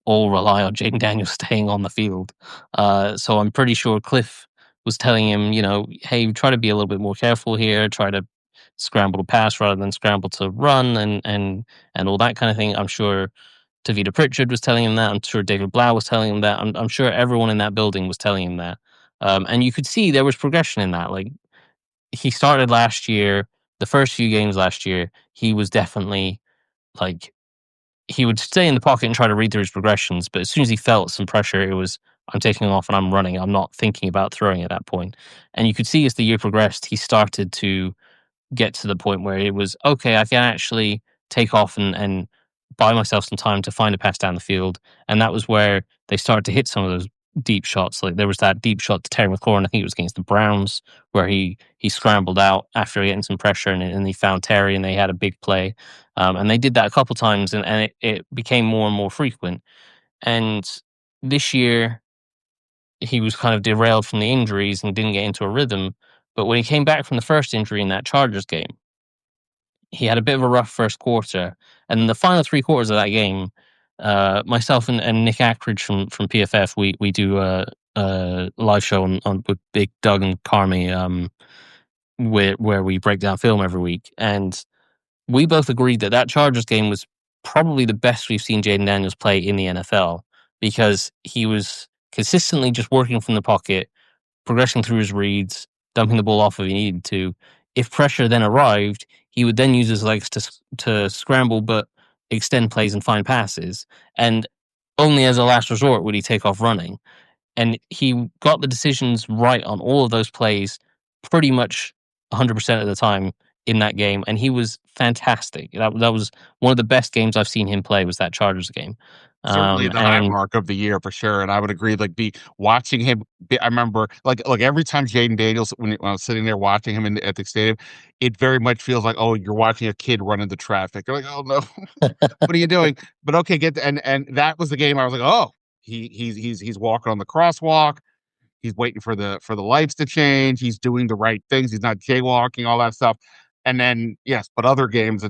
all rely on Jaden Daniels staying on the field. So I'm pretty sure Cliff was telling him, hey, try to be a little bit more careful here. Try to scramble to pass rather than scramble to run, and all that kind of thing. I'm sure Tavita Pritchard was telling him that. I'm sure David Blau was telling him that. I'm sure everyone in that building was telling him that. And you could see there was progression in that. Like, he started last year, the first few games last year, he was definitely like he would stay in the pocket and try to read through his progressions, but as soon as he felt some pressure, it was, I'm taking off and I'm running. I'm not thinking about throwing at that point. And you could see as the year progressed, he started to get to the point where it was, okay, I can actually take off and buy myself some time to find a pass down the field. And that was where they started to hit some of those deep shots. Like, there was that deep shot to Terry McLaurin, I think it was against the Browns, where he scrambled out after getting some pressure and he found Terry and they had a big play. And they did that a couple times and it became more and more frequent. And this year, he was kind of derailed from the injuries and didn't get into a rhythm. But when he came back from the first injury in that Chargers game, he had a bit of a rough first quarter. And in the final three quarters of that game, myself and Nick Ackridge from PFF, we do a live show on with Big Doug and Carmi, where we break down film every week. And we both agreed that Chargers game was probably the best we've seen Jaden Daniels play in the NFL because he was consistently just working from the pocket, progressing through his reads, dumping the ball off if he needed to. If pressure then arrived, he would then use his legs to scramble, but extend plays and find passes. And only as a last resort would he take off running. And he got the decisions right on all of those plays pretty much 100% of the time in that game, and he was fantastic. That was one of the best games I've seen him play was that Chargers game. Certainly the high And mark of the year for sure, and I would agree, like, be watching him I remember, like, every time Jaden Daniels when I was sitting there watching him at the stadium, it very much feels like, "Oh, you're watching a kid run into traffic." You're like, "Oh, no. What are you doing?" But okay, get the and that was the game I was like, "Oh, he's walking on the crosswalk. He's waiting for the lights to change. He's doing the right things. He's not jaywalking, all that stuff." And then, yes, but other games,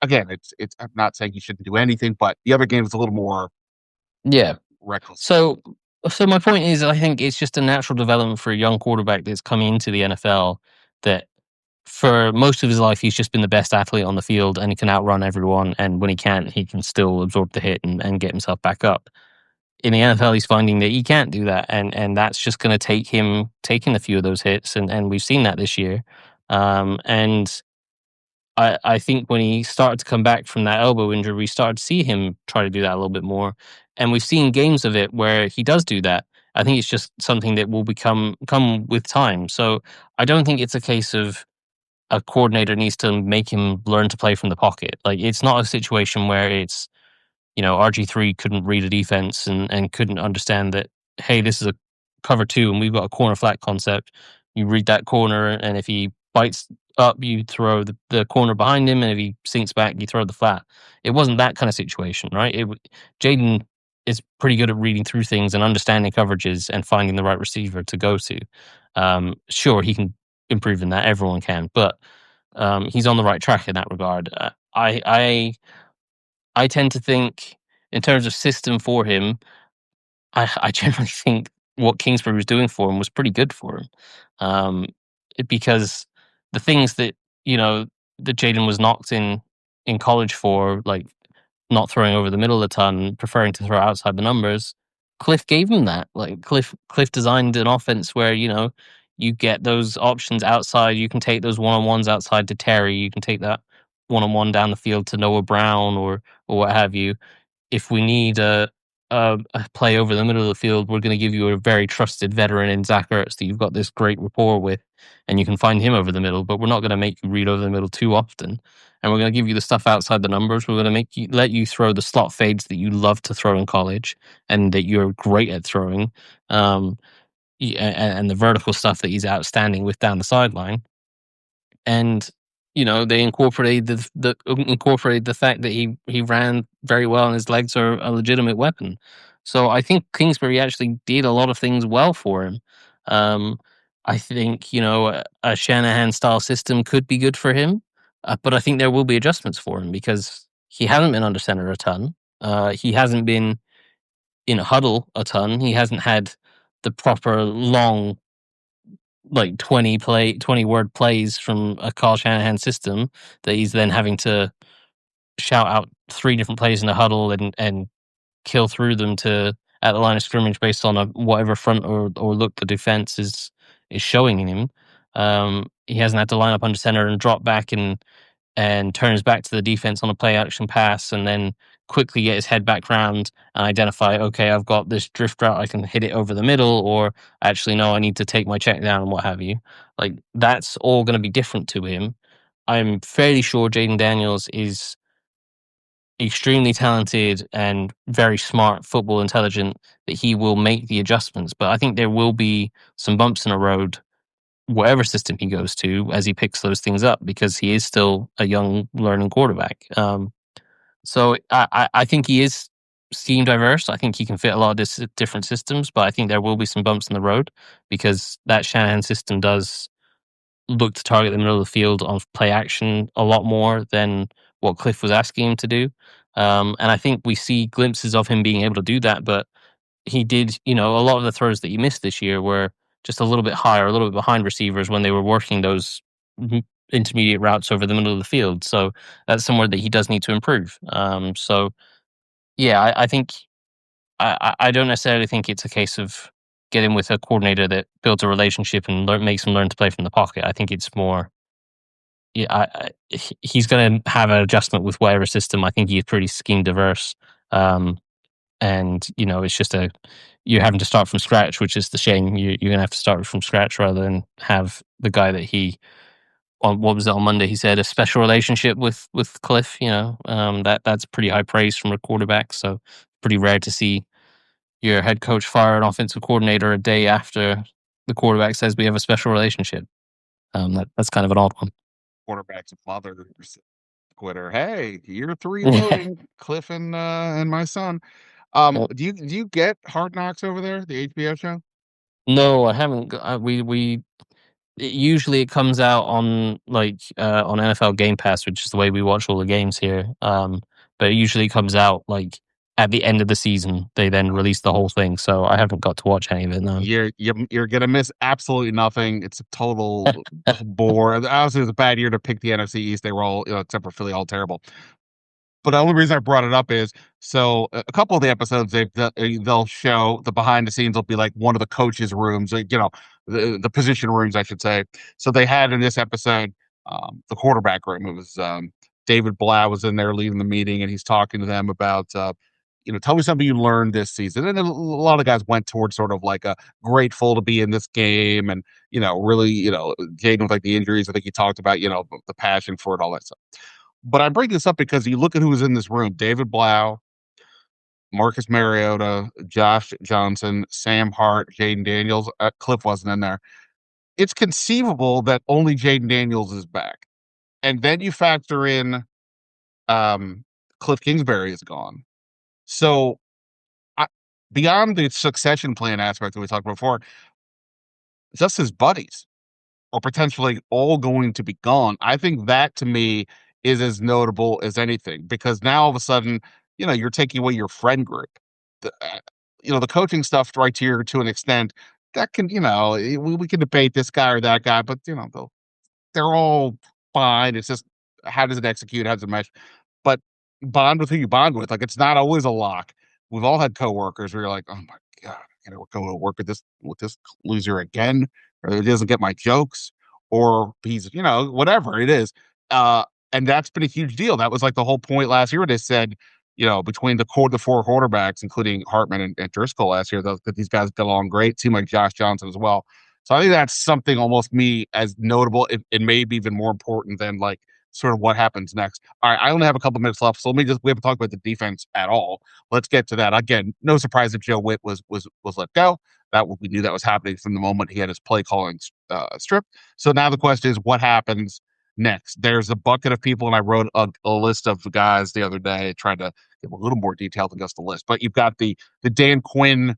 again, it's. I'm not saying he shouldn't do anything, but the other games a little more yeah, reckless. so my point is, I think it's just a natural development for a young quarterback that's coming into the NFL that for most of his life he's just been the best athlete on the field and he can outrun everyone. And when he can't, he can still absorb the hit and get himself back up. In the NFL, he's finding that he can't do that, and that's just going to take him taking a few of those hits, and we've seen that this year. And I think when he started to come back from that elbow injury, we started to see him try to do that a little bit more, and we've seen games of it where he does do that. I think it's just something that will come with time. So I don't think it's a case of a coordinator needs to make him learn to play from the pocket. Like it's not a situation where it's RG3 couldn't read a defense and couldn't understand that, hey, this is a cover two and we've got a corner flat concept. You read that corner, and if he bites up, you throw the corner behind him, and if he sinks back, you throw the flat. It wasn't that kind of situation, right? Jaden is pretty good at reading through things and understanding coverages and finding the right receiver to go to. Sure, he can improve in that. Everyone can, but he's on the right track in that regard. I tend to think in terms of system for him, I generally think what Kingsbury was doing for him was pretty good for him. Because the things that, you know, that Jaden was knocked in college for, like not throwing over the middle a ton, preferring to throw outside the numbers, Cliff gave him that. Like Cliff designed an offense where, you get those options outside, you can take those one-on-ones outside to Terry, you can take that one-on-one down the field to Noah Brown or what have you. If we need a play over the middle of the field, we're going to give you a very trusted veteran in Zach Ertz that you've got this great rapport with, and you can find him over the middle. But we're not going to make you read over the middle too often, and we're going to give you the stuff outside the numbers. We're going to let you throw the slot fades that you love to throw in college and that you're great at throwing, and the vertical stuff that he's outstanding with down the sideline. And they incorporated the fact that he ran very well and his legs are a legitimate weapon. So I think Kingsbury actually did a lot of things well for him. um I think a Shanahan style system could be good for him, but I think there will be adjustments for him because he hasn't been under center a ton. He hasn't been in a huddle a ton. He hasn't had the proper long, like 20 word plays from a Kyle Shanahan system that he's then having to shout out three different plays in a huddle and kill through them to at the line of scrimmage based on whatever front or look the defense is showing him. He hasn't had to line up under center and drop back and turn his back to the defense on a play action pass and then quickly get his head back round and identify, okay, I've got this drift route, I can hit it over the middle, or actually, no, I need to take my check down and what have you. Like, that's all going to be different to him. I'm fairly sure Jaden Daniels is extremely talented and very smart, football intelligent, that he will make the adjustments. But I think there will be some bumps in the road whatever system he goes to as he picks those things up because he is still a young learning quarterback. So I think he is scheme diverse. I think he can fit a lot of different systems, but I think there will be some bumps in the road because that Shanahan system does look to target the middle of the field on play action a lot more than what Cliff was asking him to do. And I think we see glimpses of him being able to do that, but he did, a lot of the throws that he missed this year were just a little bit higher, a little bit behind receivers when they were working those intermediate routes over the middle of the field. So that's somewhere that he does need to improve. So yeah, I think I don't necessarily think it's a case of getting with a coordinator that builds a relationship and makes him learn to play from the pocket. I think it's more, yeah, he's going to have an adjustment with whatever system. I think he's pretty scheme diverse, and it's just you're having to start from scratch, which is the shame. You're going to have to start from scratch rather than have the guy that he on what was it on Monday? He said a special relationship with Cliff. That's pretty high praise from a quarterback. So pretty rare to see your head coach fire an offensive coordinator a day after the quarterback says we have a special relationship. That's kind of an odd one. Quarterback's mother, Twitter. Hey, year three loading, Cliff and my son. Well, Do you get Hard Knocks over there, the HBO show? no, I haven't. We usually it comes out on on NFL Game Pass, which is the way we watch all the games here. But it usually comes out like at the end of the season. They then release the whole thing, so I haven't got to watch any of it. No. You're gonna miss absolutely nothing. It's a total bore. Obviously, it was a bad year to pick the NFC East. They were all, except for Philly, all terrible. But the only reason I brought it up is so a couple of the episodes they'll show the behind the scenes will be like one of the coaches' rooms, the position rooms, I should say. So they had in this episode the quarterback room. It was David Blau was in there leading the meeting, and he's talking to them about tell me something you learned this season. And then a lot of guys went towards sort of like a grateful to be in this game, and really Jaden with like the injuries. I think he talked about the passion for it, all that stuff. But I bring this up because you look at who was in this room: David Blau, Marcus Mariota, Josh Johnson, Sam Hart, Jaden Daniels. Cliff wasn't in there. It's conceivable that only Jaden Daniels is back, and then you factor in Cliff Kingsbury is gone. So I, beyond the succession plan aspect that we talked about before, just his buddies are potentially all going to be gone. I think that to me is as notable as anything because now all of a sudden, you're taking away your friend group. The coaching stuff right here to an extent that can, we can debate this guy or that guy, but they're all fine. It's just how does it execute? How does it mesh? But bond with who you bond with. Like it's not always a lock. We've all had coworkers where you're like, oh my god, I gotta go to work with this loser again, or he doesn't get my jokes, or he's whatever it is. Uh, and that's been a huge deal. That was like the whole point last year. They said, between the four quarterbacks, including Hartman and Driscoll last year, that these guys get along great. Seemed like Josh Johnson as well. So I think that's something almost me as notable, and maybe even more important than like sort of what happens next. All right, I only have a couple minutes left, so we haven't talked about the defense at all. Let's get to that. Again, no surprise that Joe Witt was let go. We knew that was happening from the moment he had his play calling strip. So now the question is, what happens next? There's a bucket of people, and I wrote a list of the guys the other day, trying to give a little more detail than just the list. But you've got the Dan Quinn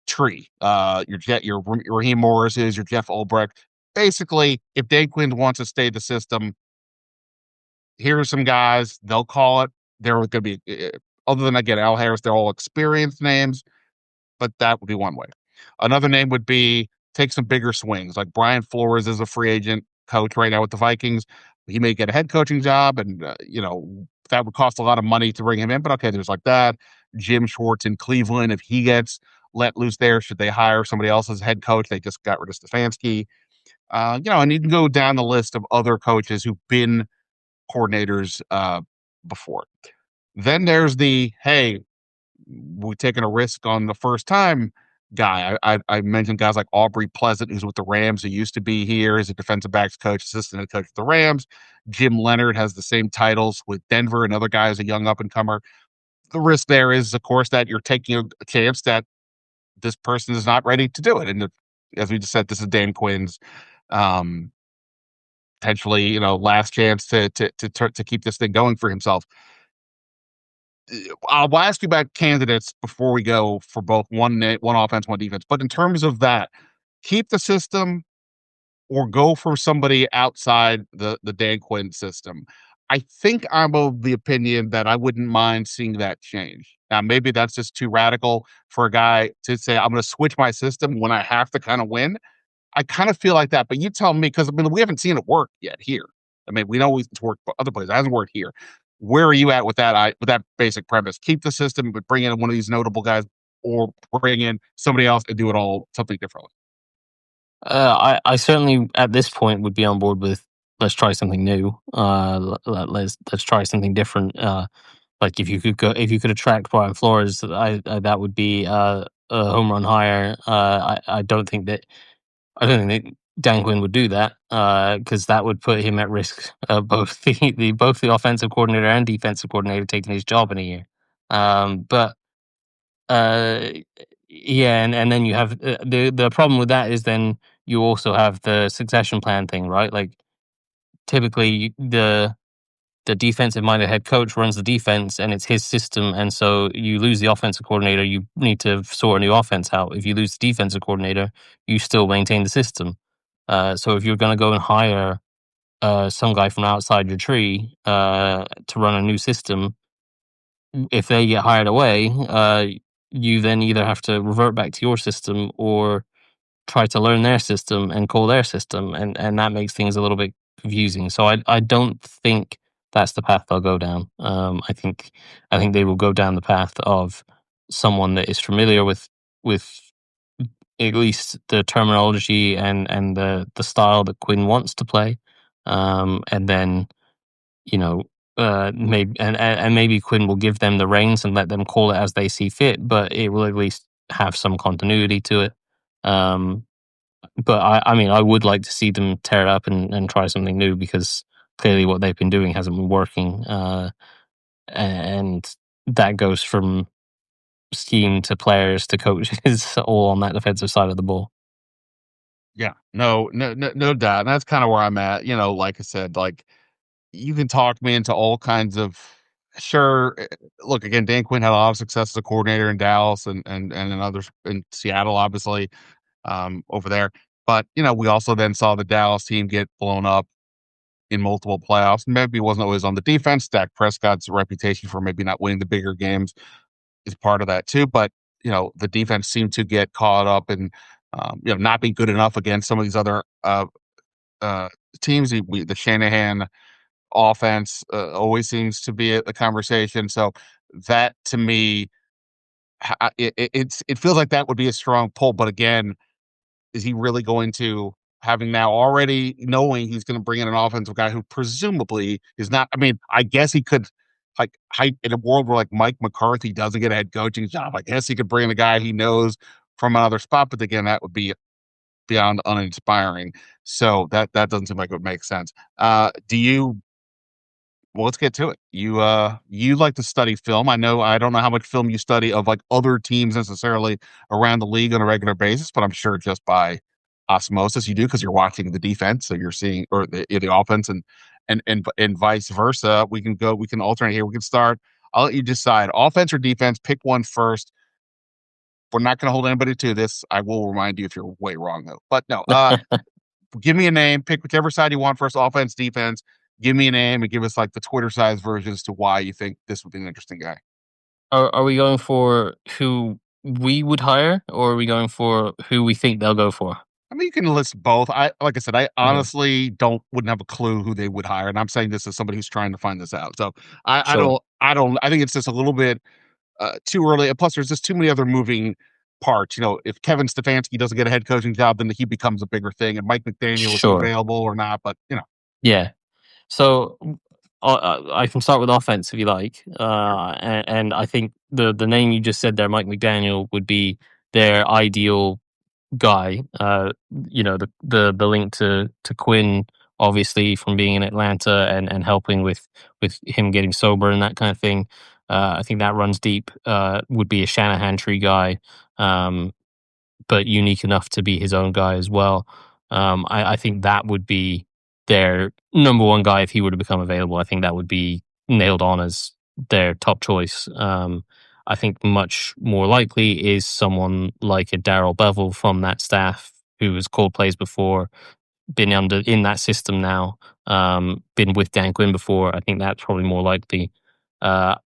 tree. Your Raheem Morris is your Jeff Ulbrich. Basically, if Dan Quinn wants to stay the system, here are some guys. They'll call it. They're going to be, other than again Al Harris, they're all experienced names, but that would be one way. Another name would be take some bigger swings. Like Brian Flores is a free agent coach right now with the Vikings. He may get a head coaching job, and that would cost a lot of money to bring him in. But okay, there's like that. Jim Schwartz in Cleveland, if he gets let loose there, should they hire somebody else as head coach? They just got rid of Stefanski. And you can go down the list of other coaches who've been coordinators before. Then there's the hey, we're taking a risk on the first time guy. I mentioned guys like Aubrey Pleasant, who's with the Rams, who used to be here as a defensive backs coach, assistant head coach of the Rams. Jim Leonard has the same titles with Denver. Another guy is a young up and comer. The risk there is, of course, that you're taking a chance that this person is not ready to do it. And as we just said, this is Dan Quinn's um, potentially, last chance to keep this thing going for himself. I'll ask you about candidates before we go for both one offense, one defense. But in terms of that, keep the system or go for somebody outside the Dan Quinn system. I think I'm of the opinion that I wouldn't mind seeing that change. Now, maybe that's just too radical for a guy to say, I'm going to switch my system when I have to kind of win. I kind of feel like that, but you tell me, because we haven't seen it work yet here. I mean, we know it's worked other places. It hasn't worked here. Where are you at with that? With that basic premise, keep the system, but bring in one of these notable guys, or bring in somebody else and do it all something differently. I certainly at this point would be on board with let's try something new. Let's try something different. Like if you could attract Brian Flores, that would be a home run hire. I don't think that Dan Quinn would do that because that would put him at risk. Both both the offensive coordinator and defensive coordinator taking his job in a year. But uh, yeah, and then you have the problem with that is then you also have the succession plan thing, right? Like typically the defensive minded head coach runs the defense and it's his system, and so you lose the offensive coordinator, you need to sort a new offense out. If you lose the defensive coordinator, you still maintain the system. So if you're going to go and hire some guy from outside your tree to run a new system, if they get hired away, you then either have to revert back to your system or try to learn their system and call their system, and that makes things a little bit confusing. So I don't think that's the path they'll go down. I think they will go down the path of someone that is familiar with at least the terminology and the style that Quinn wants to play, and then you know, maybe and maybe Quinn will give them the reins and let them call it as they see fit, but it will at least have some continuity to it. Um, but I mean, I would like to see them tear it up and try something new because clearly what they've been doing hasn't been working, and that goes from scheme to players to coaches, all on that defensive side of the ball. Yeah, no doubt. And that's kind of where I'm at. Like I said, like you can talk me into all kinds of. Sure, look again. Dan Quinn had a lot of success as a coordinator in Dallas and in others in Seattle, obviously over there. But we also then saw the Dallas team get blown up in multiple playoffs. Maybe it wasn't always on the defense. Dak Prescott's reputation for maybe not winning the bigger games is part of that too. But the defense seemed to get caught up in not being good enough against some of these other uh, teams. The Shanahan offense always seems to be a conversation. So that to me, it feels like that would be a strong pull. But again, is he really going to, having now already knowing he's going to bring in an offensive guy who presumably is not? I mean, I guess he could, like, in a world where like Mike McCarthy doesn't get a head coaching job, I guess he could bring in a guy he knows from another spot. But again, that would be beyond uninspiring. So that doesn't seem like it would make sense. Do you? Well, let's get to it. You like to study film. I don't know how much film you study of like other teams necessarily around the league on a regular basis, but I'm sure just by osmosis you do because you're watching the defense, so you're seeing or the offense and vice versa. We can alternate here. We can start. I'll let you decide offense or defense. Pick one first. We're not going to hold anybody to this. I will remind you if you're way wrong though. But no, give me a name, pick whichever side you want first, offense, defense. Give me a name and give us like the Twitter size version as to why you think this would be an interesting guy. Are we going for who we would hire, or are we going for who we think they'll go for? I mean, you can list both. Like I said, I Okay, honestly wouldn't have a clue who they would hire, and I'm saying this as somebody who's trying to find this out. So sure. I think it's just a little bit too early. And plus, there's just too many other moving parts. If Kevin Stefanski doesn't get a head coaching job, then he becomes a bigger thing. And Mike McDaniel is he Sure. available or not? But Yeah. So I can start with offense if you like, and I think the name you just said there, Mike McDaniel, would be their ideal guy. The link to Quinn, obviously from being in Atlanta and helping with him getting sober and that kind of thing. I think that runs deep. Would be a Shanahan tree guy. Um, but unique enough to be his own guy as well. I think that would be their number one guy if he were to become available. I think that would be nailed on as their top choice. I think much more likely is someone like a Daryl Bevel from that staff who has called plays before, been under in that system now, been with Dan Quinn before. I think that's probably more likely.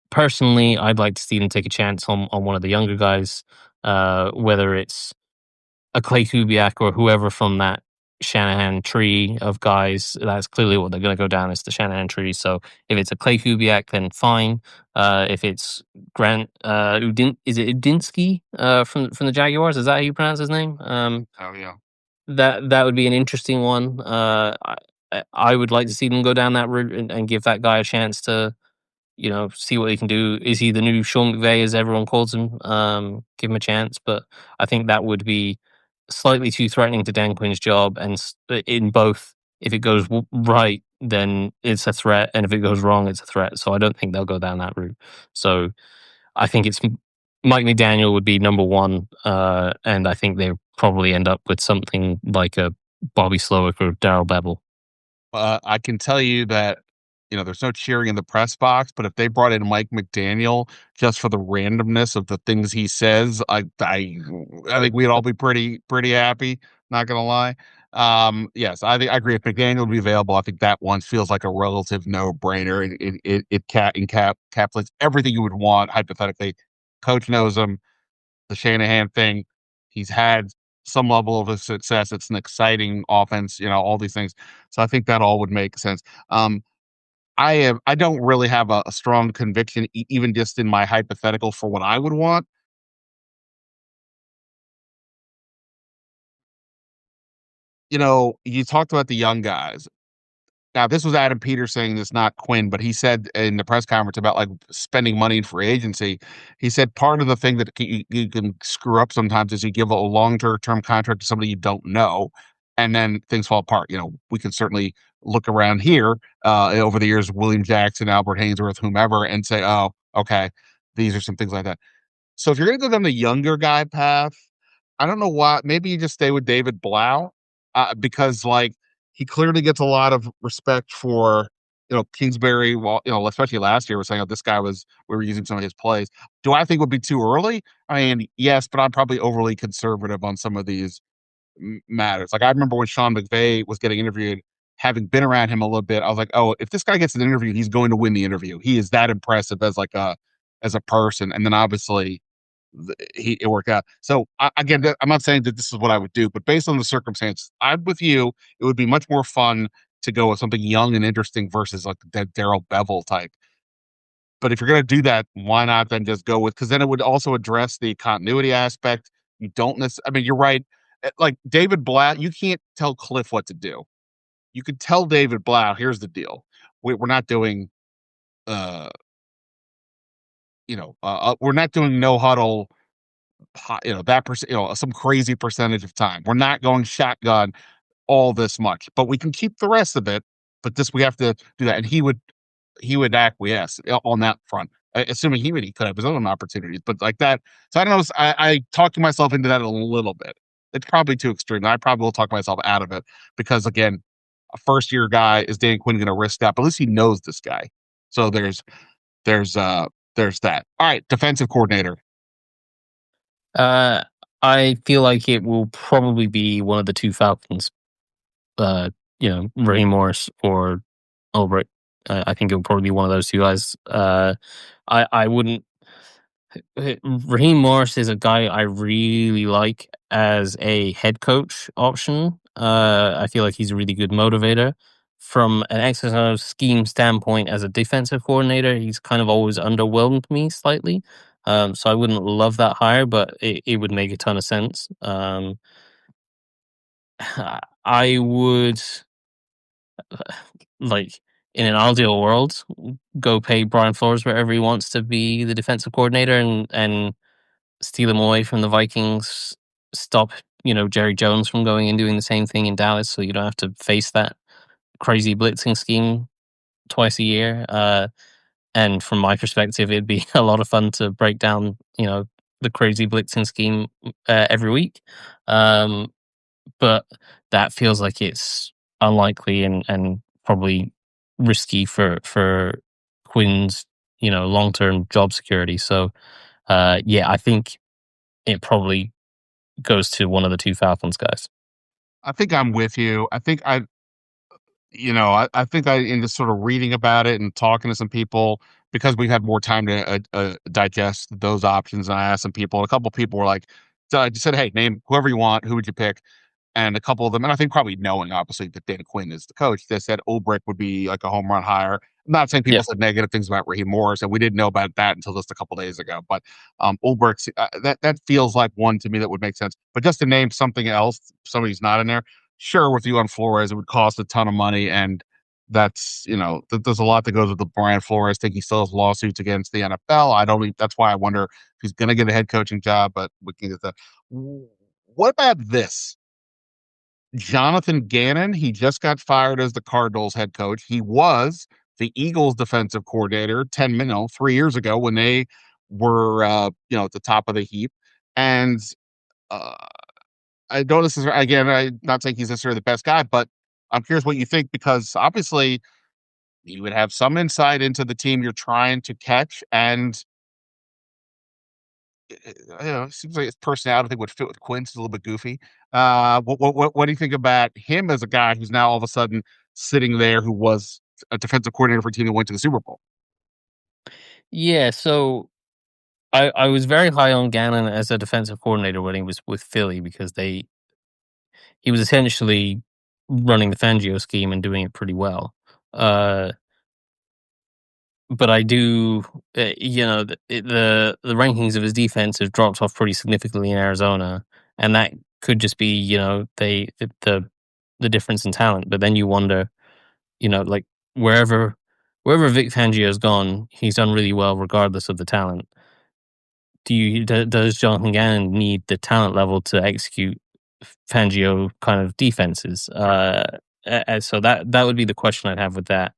Personally, I'd like to see them take a chance on one of the younger guys, whether it's a Clay Kubiak or whoever from that Shanahan tree of guys. That's clearly what they're going to go down is the Shanahan tree. So if it's a Clay Kubiak, then fine. If it's Grant is it Udinsky from the Jaguars? Is that how you pronounce his name? Oh yeah. That would be an interesting one. I would like to see them go down that route and give that guy a chance to see what he can do. Is he the new Sean McVay, as everyone calls him? Give him a chance, but I think that would be slightly too threatening to Dan Quinn's job. And in both, if it goes right, then it's a threat, and if it goes wrong, it's a threat. So I don't think they'll go down that route. So I think it's Mike McDaniel would be number one, and I think they probably end up with something like a Bobby Slowick or Darrell Bevel. I can tell you that, there's no cheering in the press box, but if they brought in Mike McDaniel just for the randomness of the things he says, I think we'd all be pretty happy. Not gonna lie. Yes, I agree. If McDaniel would be available, I think that one feels like a relative no brainer. It encapsulates everything you would want hypothetically. Coach knows him. The Shanahan thing, he's had some level of a success. It's an exciting offense, all these things. So I think that all would make sense. I don't really have a strong conviction, even just in my hypothetical for what I would want. You talked about the young guys. Now, this was Adam Peters saying this, not Quinn, but he said in the press conference about like spending money in free agency. He said part of the thing that you can screw up sometimes is you give a long-term contract to somebody you don't know, and then things fall apart. We can certainly look around here over the years, William Jackson, Albert Haynesworth, whomever, and say, oh, okay, these are some things like that. So if you're going to go down the younger guy path, I don't know why. Maybe you just stay with David Blau, because like he clearly gets a lot of respect for Kingsbury. Well, especially last year, was saying, "Oh, this guy was we were using some of his plays." Do I think it would be too early? I mean, yes, but I'm probably overly conservative on some of these matters. Like I remember when Sean McVay was getting interviewed, having been around him a little bit, I was like, "Oh, if this guy gets an interview, he's going to win the interview. He is that impressive as like a person." And then obviously it worked out. So again, I'm not saying that this is what I would do, but based on the circumstance, I'm with you. It would be much more fun to go with something young and interesting versus like that Darrell Bevel type. But if you're going to do that, why not then just go with? Because then it would also address the continuity aspect. You don't necessarily. I mean, you're right. Like David Blau, you can't tell Cliff what to do. You could tell David Blau, here's the deal: we're not doing, uh, we're not doing no huddle that percent, some crazy percentage of time. We're not going shotgun all this much, but we can keep the rest of it. But this we have to do that, and he would acquiesce on that front, assuming he could have his own opportunities. But like that, so I don't know. I talked myself into that a little bit. It's probably too extreme. I probably will talk myself out of it because again, a first year guy is Dan Quinn going to risk that? But at least he knows this guy. So there's there's that. All right, defensive coordinator. Uh, I feel like it will probably be one of the two Falcons. Raheem Morris or Ulbrich. I think it will probably be one of those two guys. I wouldn't. Raheem Morris is a guy I really like as a head coach option. I feel like he's a really good motivator. From an exercise scheme standpoint, as a defensive coordinator, he's kind of always underwhelmed me slightly. So I wouldn't love that hire, but it would make a ton of sense. I would like in an ideal world go pay Brian Flores wherever he wants to be the defensive coordinator and steal him away from the Vikings. Stop Jerry Jones from going and doing the same thing in Dallas, so you don't have to face that crazy blitzing scheme twice a year. And from my perspective, it'd be a lot of fun to break down the crazy blitzing scheme every week. Um, but that feels like it's unlikely and probably risky for Quinn's long term job security. So yeah, I think it probably goes to one of the two Falcons guys. I think I'm with you. I think in just sort of reading about it and talking to some people because we had more time to digest those options. And I asked some people, and a couple of people were like, so I just said, hey, name whoever you want. Who would you pick? and a couple of them, and I think probably knowing obviously that Dan Quinn is the coach, they said Ulbrich would be like a home run hire. I'm not saying Yeah. people said negative things about Raheem Morris, and we didn't know about that until just a couple days ago. But Ulbrich, that feels like one to me that would make sense. But just to name something else, somebody who's not in there, sure, with you on Flores, it would cost a ton of money, and that's there's a lot that goes with the Brian Flores. I think he still has lawsuits against the NFL. I don't. That's why I wonder if he's going to get a head coaching job. But we can get that. What about this? Jonathan Gannon, he just got fired as the Cardinals head coach. He was the Eagles defensive coordinator 3 years ago when they were, at the top of the heap. And uh, I don't necessarily, again, I'm not saying he's necessarily the best guy, but I'm curious what you think because obviously you would have some insight into the team you're trying to catch. And it seems like his personality would fit with Quinn's a little bit goofy. What do you think about him as a guy who's now all of a sudden sitting there who was a defensive coordinator for a team that went to the Super Bowl? Yeah, so I was very high on Gannon as a defensive coordinator when he was with Philly because he was essentially running the Fangio scheme and doing it pretty well. Uh, but I do, the rankings of his defense have dropped off pretty significantly in Arizona, and that could just be the difference in talent. But then you wonder, like wherever wherever Vic Fangio's gone, he's done really well regardless of the talent. Does Jonathan Gannon need the talent level to execute Fangio kind of defenses? So that would be the question I'd have with that.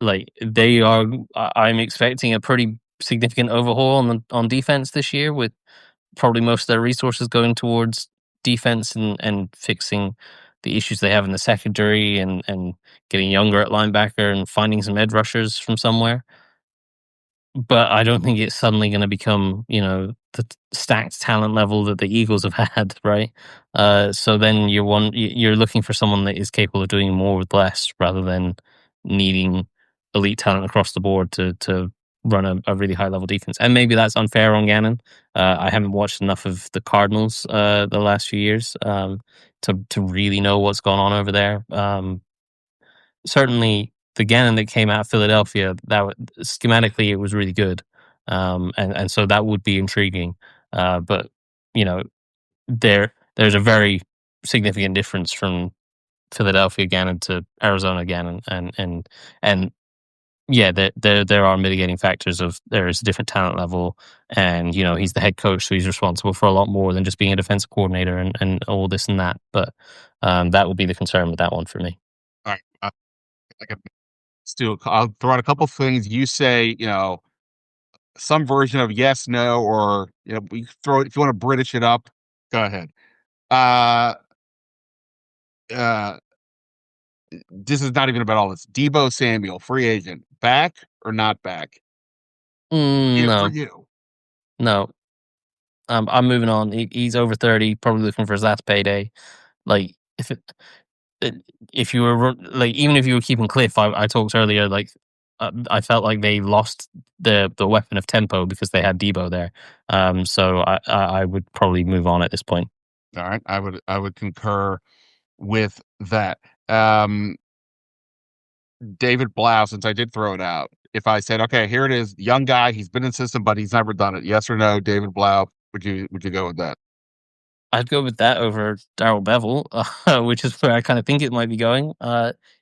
Like they are, I'm expecting a pretty significant overhaul on defense this year, with probably most of their resources going towards defense and fixing the issues they have in the secondary and getting younger at linebacker and finding some edge rushers from somewhere. But I don't think it's suddenly gonna become, the stacked talent level that the Eagles have had, right? So then you're looking for someone that is capable of doing more with less rather than needing elite talent across the board to run a really high level defense. And maybe that's unfair on Gannon. I haven't watched enough of the Cardinals, the last few years, to really know what's going on over there. Certainly the Gannon that came out of Philadelphia, schematically it was really good, and so that would be intriguing. But you know, there's a very significant difference from Philadelphia Gannon to Arizona Gannon, and yeah, there are mitigating factors of there is a different talent level, and he's the head coach, so he's responsible for a lot more than just being a defensive coordinator and all this and that. But that would be the concern with that one for me. All right. Let's do. I'll throw out a couple things. You say, some version of yes, no, or we throw it if you want to British it up. Go ahead. Uh, uh, this is not even about all this. Debo Samuel, free agent, back or not back? For No, you. no. I'm moving on. He's over 30, probably looking for his last payday. Like it if you were like, even if you were keeping Cliff, I talked earlier. Like I felt like they lost the weapon of tempo because they had Debo there. So I would probably move on at this point. All right, I would concur with that. Um, David Blau, since I did throw it out, if I said, okay, here it is, young guy, he's been in the system, but he's never done it. Yes or no, David Blau? Would you go with that? I'd go with that over Darrell Bevel, which is where I kind of think it might be going.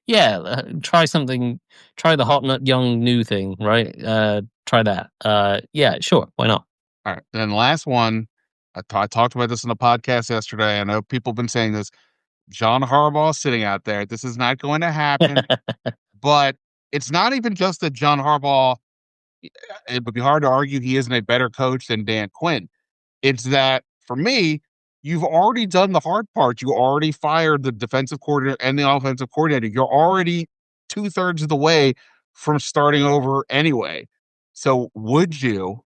Yeah, try something, try the hot nut young new thing, right? Try that. Yeah, sure, why not? All right. Then the last one, I talked about this in the podcast yesterday. I know people have been saying this. John Harbaugh sitting out there. This is not going to happen. But it's not even just that John Harbaugh, it would be hard to argue he isn't a better coach than Dan Quinn. It's that for me, you've already done the hard part. You already fired the defensive coordinator and the offensive coordinator. You're already two-thirds of the way from starting over anyway. So would you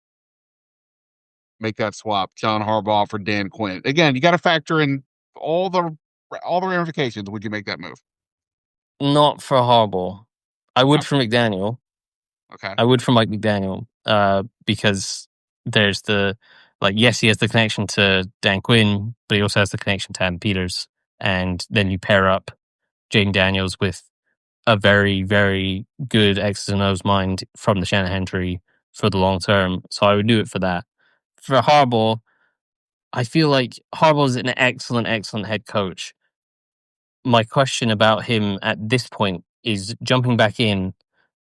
make that swap, John Harbaugh for Dan Quinn? Again, you got to factor in all the all the ramifications. Would you make that move? Not for Harbaugh. I Uh, would for McDaniel. Okay. I would for Mike McDaniel, because there's yes, he has the connection to Dan Quinn, but he also has the connection to Adam Peters, and then you pair up Jaden Daniels with a very, very good X's and O's mind from the Shanahan tree for the long term. So I would do it for that. For Harbaugh, I feel like Harbaugh is an excellent, excellent head coach. My question about him at this point is jumping back in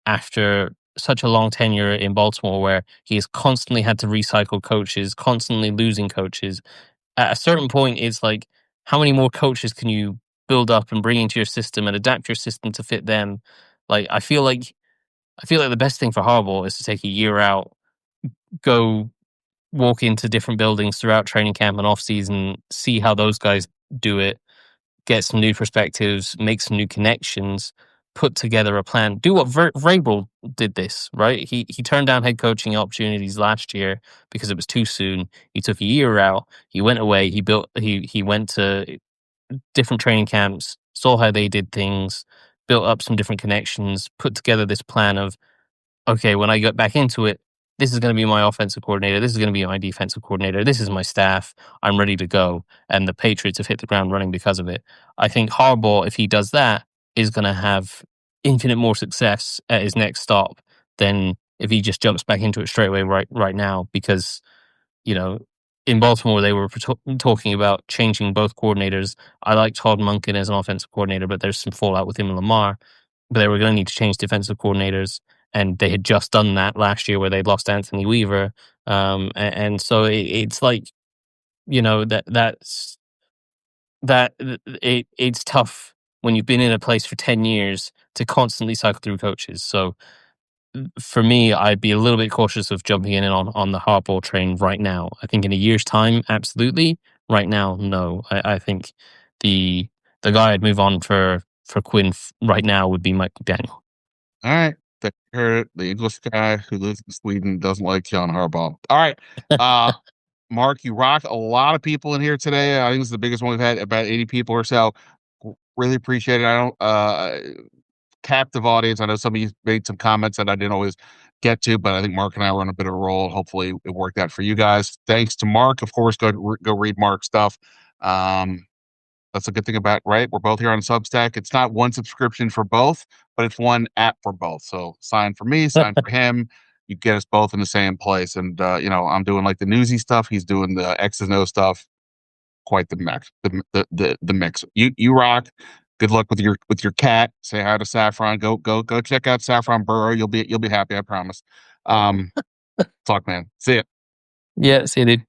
after such a long tenure in Baltimore where he has constantly had to recycle coaches, constantly losing coaches. At a certain point, it's like, how many more coaches can you build up and bring into your system and adapt your system to fit them? Like, I feel like the best thing for Harbaugh is to take a year out, go walk into different buildings throughout training camp and off season, see how those guys do it, get some new perspectives, make some new connections, put together a plan. Do what Vrabel did this, right? He turned down head coaching opportunities last year because it was too soon. He took a year out. He went away. He went to different training camps, saw how they did things, built up some different connections, put together this plan of, okay, when I get back into it, this is going to be my offensive coordinator. This is going to be my defensive coordinator. This is my staff. I'm ready to go. And the Patriots have hit the ground running because of it. I think Harbaugh, if he does that, is going to have infinite more success at his next stop than if he just jumps back into it straight away right now. Because, you know, in Baltimore, they were talking about changing both coordinators. I like Todd Monken as an offensive coordinator, but there's some fallout with him and Lamar. But they were going to need to change defensive coordinators, and they had just done that last year where they'd lost Anthony Weaver. And so it's like, it's tough when you've been in a place for 10 years to constantly cycle through coaches. So for me, I'd be a little bit cautious of jumping in on the Harbaugh train right now. I think in a year's time, absolutely. Right now, no. I think the the guy I'd move on for Quinn right now would be Mike McDaniel. All right. They heard it. The English guy who lives in Sweden doesn't like John Harbaugh. All right. Uh, Mark, you rock a lot of people in here today. I think it's the biggest one we've had, about 80 people or so. Really appreciate it. I don't captive audience. I know some of you made some comments that I didn't always get to, but I think Mark and I were on a bit of a roll. Hopefully it worked out for you guys. Thanks to Mark. Of course, go read Mark's stuff. Um, that's a good thing about, right? We're both here on Substack. It's not one subscription for both, but it's one app for both. So sign for me, sign for him. You get us both in the same place. And I'm doing like the newsy stuff. He's doing the X's and O stuff. Quite the mix. The mix. You rock. Good luck with your cat. Say hi to Saffron. Go check out Saffron Burrow. You'll be happy. I promise. Talk, man. See ya. Yeah, see you, dude.